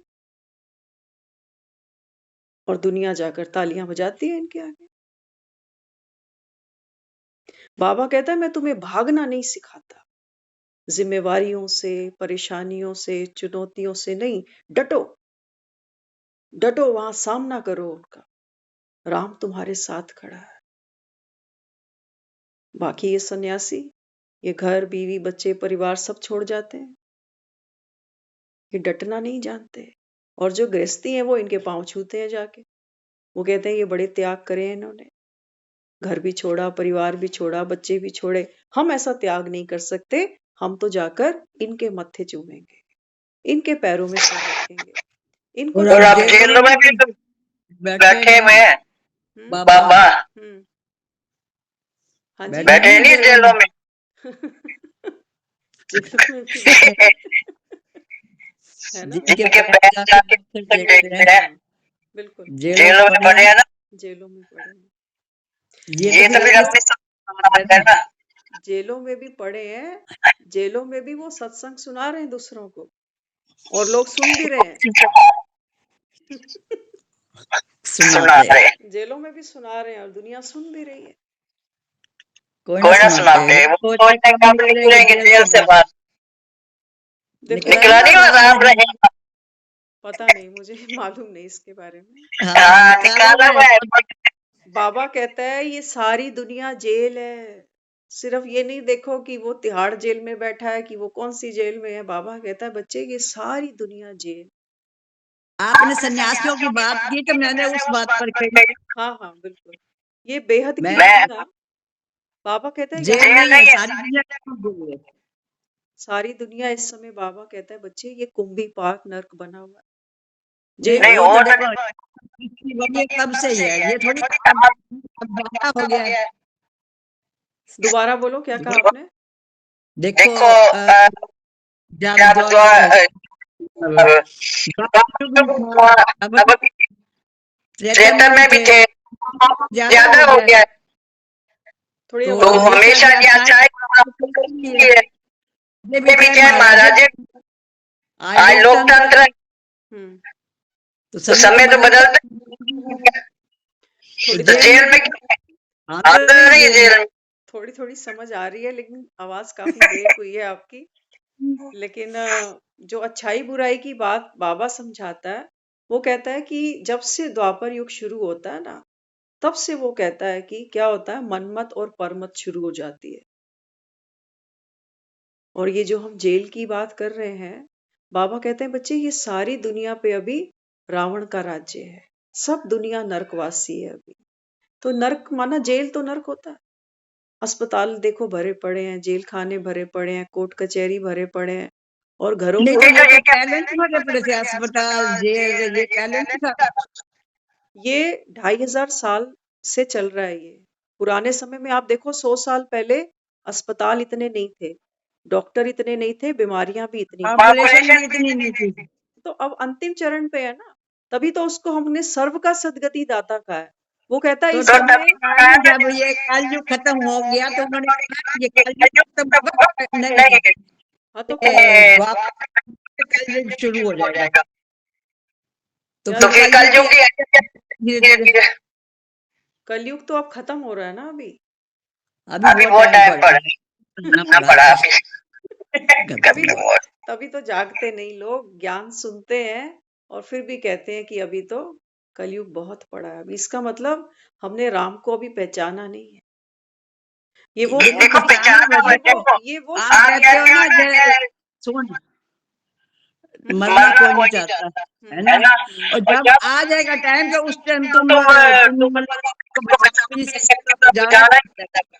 और दुनिया जाकर तालियां बजाती है इनके आगे। बाबा कहता है मैं तुम्हें भागना नहीं सिखाता, जिम्मेवारियों से, परेशानियों से, चुनौतियों से नहीं, डटो डटो, वहां सामना करो उनका, राम तुम्हारे साथ खड़ा है। बाकी ये सन्यासी, ये घर बीवी बच्चे परिवार सब छोड़ जाते हैं, ये डटना नहीं जानते। और जो गृहस्थी है वो इनके पांव छूते हैं जाके। वो कहते हैं ये बड़े त्याग करे हैं इन्होंने, घर भी छोड़ा, परिवार भी छोड़ा, बच्चे भी छोड़े। हम ऐसा त्याग नहीं कर सकते, हम तो जाकर इनके मत्थे चूमेंगे, इनके पैरों में सर रखेंगे, इनको और और आप आप जेलों में भी बैठे बैठे हुए हैं हैं बाबा, बाबा, हाँ जी बैठे नहीं जेलों में। जेलों में भी बैठे है ना, जिनके जिनके पैर पैर जाके जाके पत्थर पत्थर टेकते हैं, टेकते हैं, बिल्कुल जेलों में पड़े हैं, जेलों में पड़े हैं। ये तो ये फिर तो फिर अपने अपने है है ना। ना। जेलों में भी पड़े हैं, जेलों में भी वो सत्संग सुना रहे हैं दूसरों को, और लोग सुन भी रहे हैं। सुना सुना रहे, रहे, जेलों में भी सुना रहे हैं और दुनिया सुन भी रही है। कोई ना कोई ना सुनाते, सुनाते, वो वो सोचते सोचते कब कब निकलेंगे निकलेंगे जेल जेल से से बाहर। बाहर। देखो निकला नहीं वो राम रहे। पता नहीं, मुझे मालूम नहीं इसके बारे में। हाँ हाँ निकाला निकाला हुआ हुआ है। है। बाबा कहता है ये सारी दुनिया जेल है। सिर्फ ये नहीं देखो कि वो तिहाड़ जेल में बैठा है, कि वो कौन सी जेल में है। बाबा कहता है बच्चे ये सारी दुनिया जेल। आपने आपने सन्यासियों की सन्यासियों की बात बात की तो की तो मैंने मैंने उस उस बात बात पर पर कही, हाँ हाँ बिल्कुल। ये बेहद की मैं दुनिया, बाबा कहता है जेल यहाँ नहीं है, पे सारी दुनिया का जेल है। सारी दुनिया इस समय, बाबा कहता है बच्चे ये कुंभी पाक नर्क बना हुआ है, नहीं जेल वो है। तो देखो इसकी वजह तब से ही है, ये थोड़ी अब ज्यादा हो गया है। दोबारा बोलो, क्या कहा आपने? देखो जब द्वापर युग में था, अब त्रेता में भी थे, ज्यादा हो गया है। थोड़ी तो आवाज हमेशा की अच्छाई है, ये भी चाहे महाराजे आज लोकतंत्र है, हम्म तो समय तो बदलता है। तो थोड़ी जेल में हाँ तो नहीं जेल में थोड़ी थोड़ी समझ आ रही है, लेकिन आवाज काफी ब्रेक हुई है आपकी। लेकिन जो अच्छाई बुराई की बात बाबा समझाता है, वो कहता है कि जब से द्वापर युग शुरू होता है ना, तब से वो कहता है कि क्या होता है, मनमत और परमत शुरू हो जाती है। और ये जो हम जेल की बात कर रहे हैं, बाबा कहते हैं बच्चे ये सारी दुनिया पे अभी रावण का राज्य है, सब दुनिया नरकवासी है अभी। तो नरक माना जेल, तो नरक होता है। अस्पताल देखो भरे पड़े हैं, जेल खाने भरे पड़े हैं, कोर्ट कचहरी भरे पड़े हैं, और घरों नहीं में तो ये तो पहले नहीं भरे पड़े थे अस्पताल जेल, ये पहले नहीं था। ये 2500 साल से चल रहा है। ये पुराने समय में आप देखो, 100 साल पहले अस्पताल इतने नहीं थे, डॉक्टर इतने नहीं थे, बीमारियां भी इतनी नहीं पॉपुलेशन भी इतनी नहीं थी। थी। तो अब अंतिम चरण पे है ना, तभी तो उसको हमने सर्व का सदगति दाता कहा है। वो कहता है तो इस तभी समय कहा ना जब ये कलयुग खत्म हो गया तो उन्होंने कहा ये कलयुग खत्म होगा नहीं, हाँ तो द्वापर कलयुग शुरू हो जाएगा। तो क्या फिर कलयुग की धीरे धीरे कलयुग तो अब खत्म हो रहा है ना अभी। अभी बहुत टाइम पड़ा ना पड़ा तभी खत्म हुआ। तभी तो जागते नहीं लोग, ज्ञान सुनते हैं और फिर भी कहते हैं कि अभी तो कलयुग बहुत पड़ा है। अभी इसका मतलब हमने राम को अभी पहचाना नहीं है। ये वो देखो पहचाना वो देखो, ये वो आप कहते हो ना जय सुन मरना कोई नहीं चाहता है ना, और जब आ जाएगा टाइम तो उस टाइम तुम मतलब को बचा भी नहीं सकते, तो जाना ही पड़ेगा।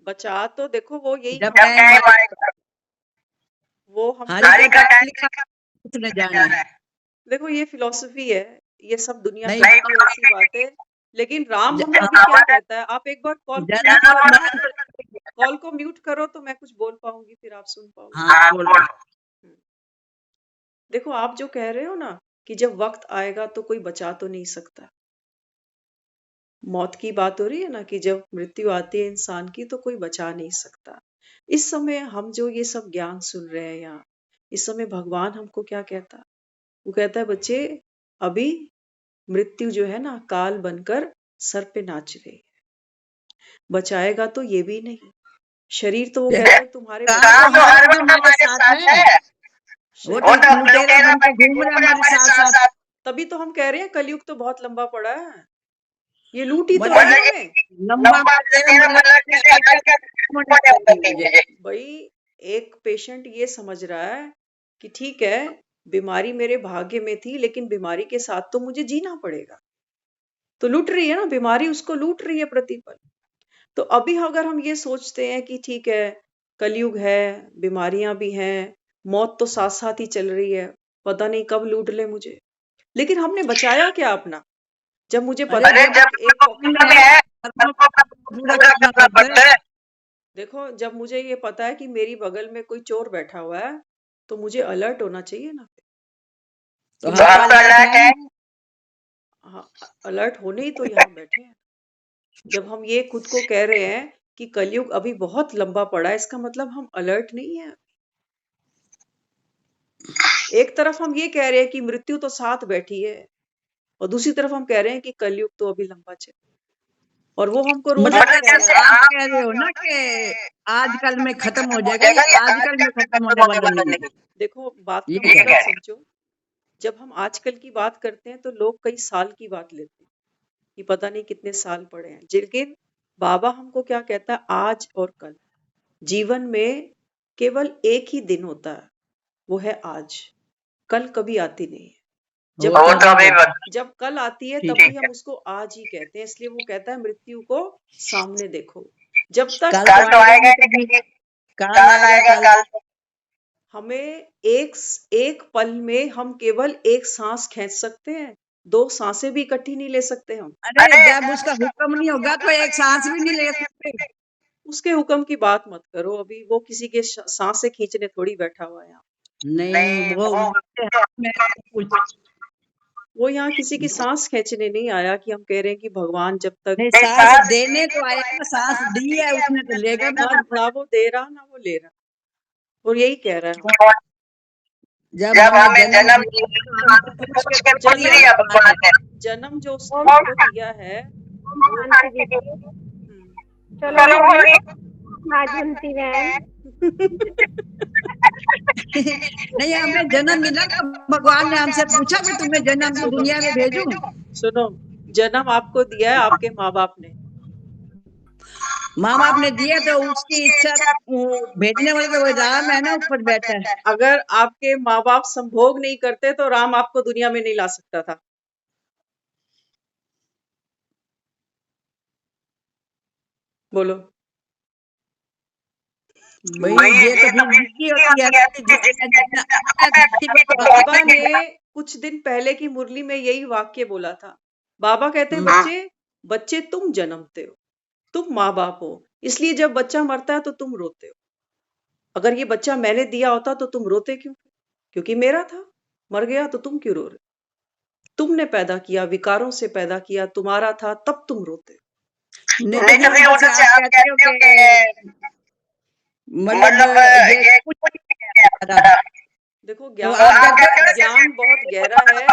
बचा तो देखो वो यही जब कहा, टाइम आएगा वो हम हरि का टाइम लिखा उसने जाना है। देखो ये फिलॉसफी है, ये सब दुनिया नहीं कहती है ऐसी बातें। लेकिन राम हमें अभी क्या कहता है, आप एक बार कॉल को म्यूट जन्म और करो ना, मरण। कॉल को म्यूट करो तो मैं कुछ बोल पाऊंगी, फिर आप सुन पाओगे। हाँ बोलो। हम्म। देखो आप जो कह रहे हो ना कि जब वक्त आएगा तो कोई बचा तो नहीं सकता, मौत की बात हो रही है ना, कि जब मृत्यु आती है इंसान की तो कोई बचा नहीं सकता। इस समय हम जो ये सब ज्ञान सुन रहे हैं यहाँ, इस समय भगवान हमको क्या कहता है, वो कहता है बच्चे अभी मृत्यु जो है ना काल बनकर सर पे नाच रही है, बचाएगा तो ये भी नहीं। शरीर तो वो कहता है तुम्हारे काल तो हर वक्त हमारे साथ है, वो शरीर तो लुटेरा बन के घूम रहा है हमारे साथ साथ। तभी तो हम कह रहे हैं कलयुग तो बहुत लंबा पड़ा है, ये लूट ही तो मतलब रही है हमें। लंबा मतलब मुझे भाई एक पेशेंट ये समझ रहा है कि ठीक है, बीमारी मेरे भाग्य में थी, लेकिन बीमारी के साथ तो मुझे जीना पड़ेगा। तो लूट रही है ना बीमारी, उसको लूट रही है प्रतिपल। तो अभी अगर हम ये सोचते हैं कि ठीक है कलयुग है, बीमारियां भी हैं, मौत तो साथ साथ ही चल रही है, पता नहीं कब लूट ले मुझे, लेकिन हमने बचाया क्या अपना? जब मुझे अरे पता जब है कि एक में है पूरा करना पड़ता है। देखो जब मुझे ये पता है कि मेरी बगल में कोई चोर बैठा हुआ है, तो मुझे अलर्ट होना चाहिए ना। तो कि हम तो अलर्ट है। हाँ, अलर्ट होने ही तो यहाँ बैठे हैं। जब हम ये खुद को कह रहे हैं कि कलयुग अभी बहुत लंबा पड़ा है, इसका मतलब हम अलर्ट नहीं है। एक तरफ हम ये कह रहे हैं कि मृत्यु तो साथ बैठी है, और दूसरी तरफ हम कह रहे हैं कि कलयुग तो अभी लंबा चल, और वो हमको रोज मतलब कह जैसे रहा है। आप कह रहे हो ना कि आजकल में खत्म हो जाएगा, ये आजकल में खत्म होने वाला नहीं है। देखो बात ये का कह मतलब रहे समझो, जब हम आजकल की बात करते हैं तो लोग कई साल की बात लेते हैं कि पता नहीं कितने साल पड़े हैं, लेकिन बाबा हमको क्या कहता है, आज और कल। जीवन में केवल एक ही दिन होता है, वो है आज, कल कभी आती नहीं है। जब वो तो कल अभी जब कल आती है ठीक तभी है। हम उसको आज ही कहते हैं, इसलिए वो कहता है मृत्यु को सामने देखो। जब तक कल तो आएगा नहीं कभी, काल आएगा कल। हमें एक पल में हम केवल एक सांस खींच सकते हैं, 2 सांसें भी इकट्ठी नहीं ले सकते हम। अरे जब उसका हुक्म नहीं होगा तो एक सांस भी नहीं ले सकते। उसके हुक्म की बात मत करो, अभी वो किसी के सांसें खींचने थोड़ी बैठा हुआ है यहाँ। नहीं वो उसके हाथ में कुछ वो यहाँ किसी की सांस खींचने नहीं आया कि हम कह रहे हैं कि भगवान जब तक नहीं, सांस देने तो आया ना, सांस दी है उसने तो लेगा ना ना। ना वो दे रहा ना वो ले रहा, और यही कह रहा है। जब हमें जन्म दिया तो हमसे पूछ के थोड़ी दिया भगवान ने। जन्म जो उसने हमको दिया है वो आंटी दीदी चलो हाँ। बोलिए नाजुंती बहन नहीं, हमें जन्म मिला तो भगवान ने हमसे पूछा कि तुम्हें जन्म को दुनिया में भेजूं। सुनो, जन्म आपको दिया है आपके माँ बाप ने। माँ बाप ने दिया तो उसकी इच्छा, वो भेजने वाला तो वो राम है ना, ऊपर बैठा है। अगर आपके माँ बाप संभोग नहीं करते तो राम आपको दुनिया में नहीं ला सकता था। बोलो। भाई ये तो फिर उनकी होती है कि बाबा ने कुछ दिन पहले की मुरली में यही वाक्य बोला था। बाबा कहते हैं बच्चे बच्चे तुम जन्मते हो, तुम माँ बाप हो, इसलिए जब बच्चा मरता है तो तुम रोते हो। अगर ये बच्चा मैंने दिया होता तो तुम रोते क्यों? क्योंकि मेरा था, मर गया तो तुम क्यों रो रहे? तुमने पैदा किया, विकारों से पैदा किया, तुम्हारा था, तब तुम रोते हो। नहीं तो फिर उधर से आप कहते हो कि मतलब ये कुछ देखो तो ज्ञान आप कहते हो ज्ञान बहुत गहरा है,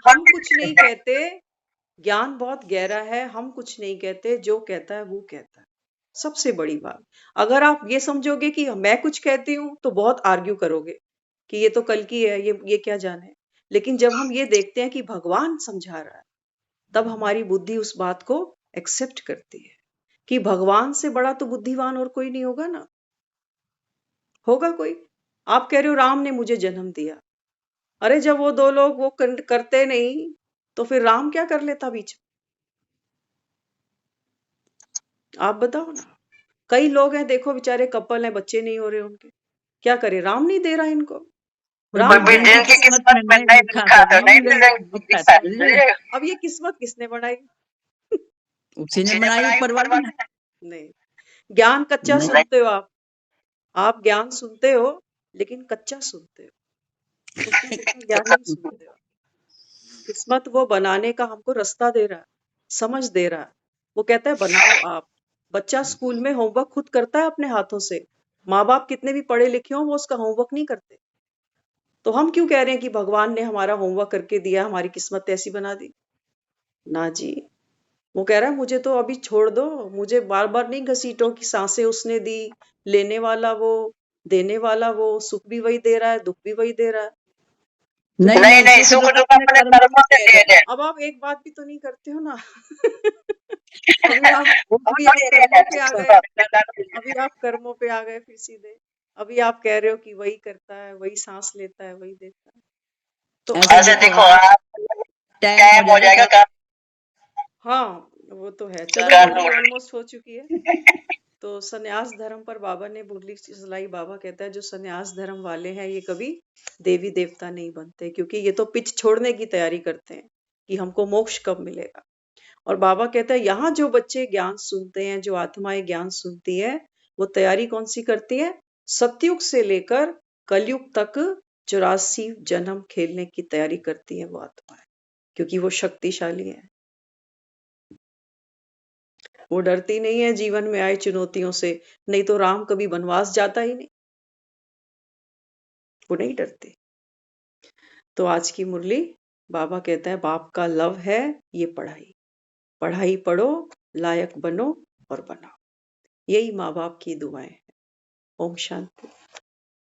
हम कुछ नहीं कहते। ज्ञान बहुत गहरा है, हम कुछ नहीं कहते, जो कहता है वो कहता है। सबसे बड़ी बात, अगर आप ये समझोगे कि मैं कुछ कहती हूँ तो बहुत आर्ग्यू करोगे कि ये तो कल की है, ये क्या जाने। लेकिन जब हम ये देखते हैं कि भगवान समझा रहा है, तब हमारी बुद्धि उस बात को एक्सेप्ट करती है कि भगवान से बड़ा तो बुद्धिवान और कोई नहीं होगा ना। होगा कोई? आप कह रहे हो राम ने मुझे जन्म दिया, अरे जब वो 2 लोग वो करते नहीं तो फिर राम क्या कर लेता बीच में? आप बताओ ना। कई लोग हैं देखो, बेचारे कपल हैं, बच्चे नहीं हो रहे उनके, क्या करे? राम नहीं दे रहा इनको। राम जिनकी किस्मत में नहीं लिखा तो नहीं लिखा तो अब ये किस्मत किसने बनाई? उसी ने बनाई, ऊपर वाले ने। नहीं, ज्ञान कच्चा नहीं। सुनते हो आप ज्ञान सुनते हो लेकिन कच्चा सुनते हो, उसमें कितना ज्ञान नहीं सुनते हो। किस्मत वो बनाने का हमको रास्ता दे रहा है, समझ दे रहा है। वो कहता है बनाओ आप। बच्चा स्कूल में होमवर्क खुद करता है अपने हाथों से, माँ बाप कितने भी पढ़े लिखे हो वो उसका होमवर्क नहीं करते। तो हम क्यों कह रहे हैं कि भगवान ने हमारा होमवर्क करके दिया, हमारी किस्मत ऐसी बना दी? ना जी। वो कह रहा है मुझे तो अभी छोड़ दो, मुझे बार बार नहीं घसीटो कि सांसें उसने दी, लेने वाला वो, देने वाला वो, सुख भी वही दे रहा है, दुख भी वही दे रहा है। नहीं नहीं, सुख दुख अपने कर्मों से दे रहे। अब आप एक बात भी तो नहीं करते हो ना। अभी आप कर्मों पे आ गए, अभी आप कर्मों पे आ गए फिर सीधे। अभी आप कह रहे हो कि वही करता है, वही सांस लेता है, वही देता है। तो ऐसे देखो आप, टाइम हो जाएगा। हाँ वो तो है। चलो ऑलमोस्ट हो चुकी है। तो सन्यास धर्म पर बाबा ने मुरली चलाई। बाबा कहता है जो सन्यास धर्म वाले हैं ये कभी देवी देवता नहीं बनते, क्योंकि ये तो पिच छोड़ने की तैयारी करते हैं कि हमको मोक्ष कब मिलेगा। और बाबा कहता है यहाँ जो बच्चे ज्ञान सुनते हैं, जो आत्माएं ज्ञान सुनती है, वो तैयारी कौन सी करती है? सतयुग से लेकर कलयुग तक 84 जन्म खेलने की तैयारी करती है वो आत्माएं, क्योंकि वो शक्तिशाली है। वो डरती नहीं है जीवन में आए चुनौतियों से, नहीं तो राम कभी वनवास जाता ही नहीं। वो नहीं डरती। तो आज की मुरली बाबा कहता है बाप का लव है ये पढ़ाई, पढ़ाई पढ़ो, लायक बनो और बनाओ। यही माँ बाप की दुआएं हैं। ओम शांति।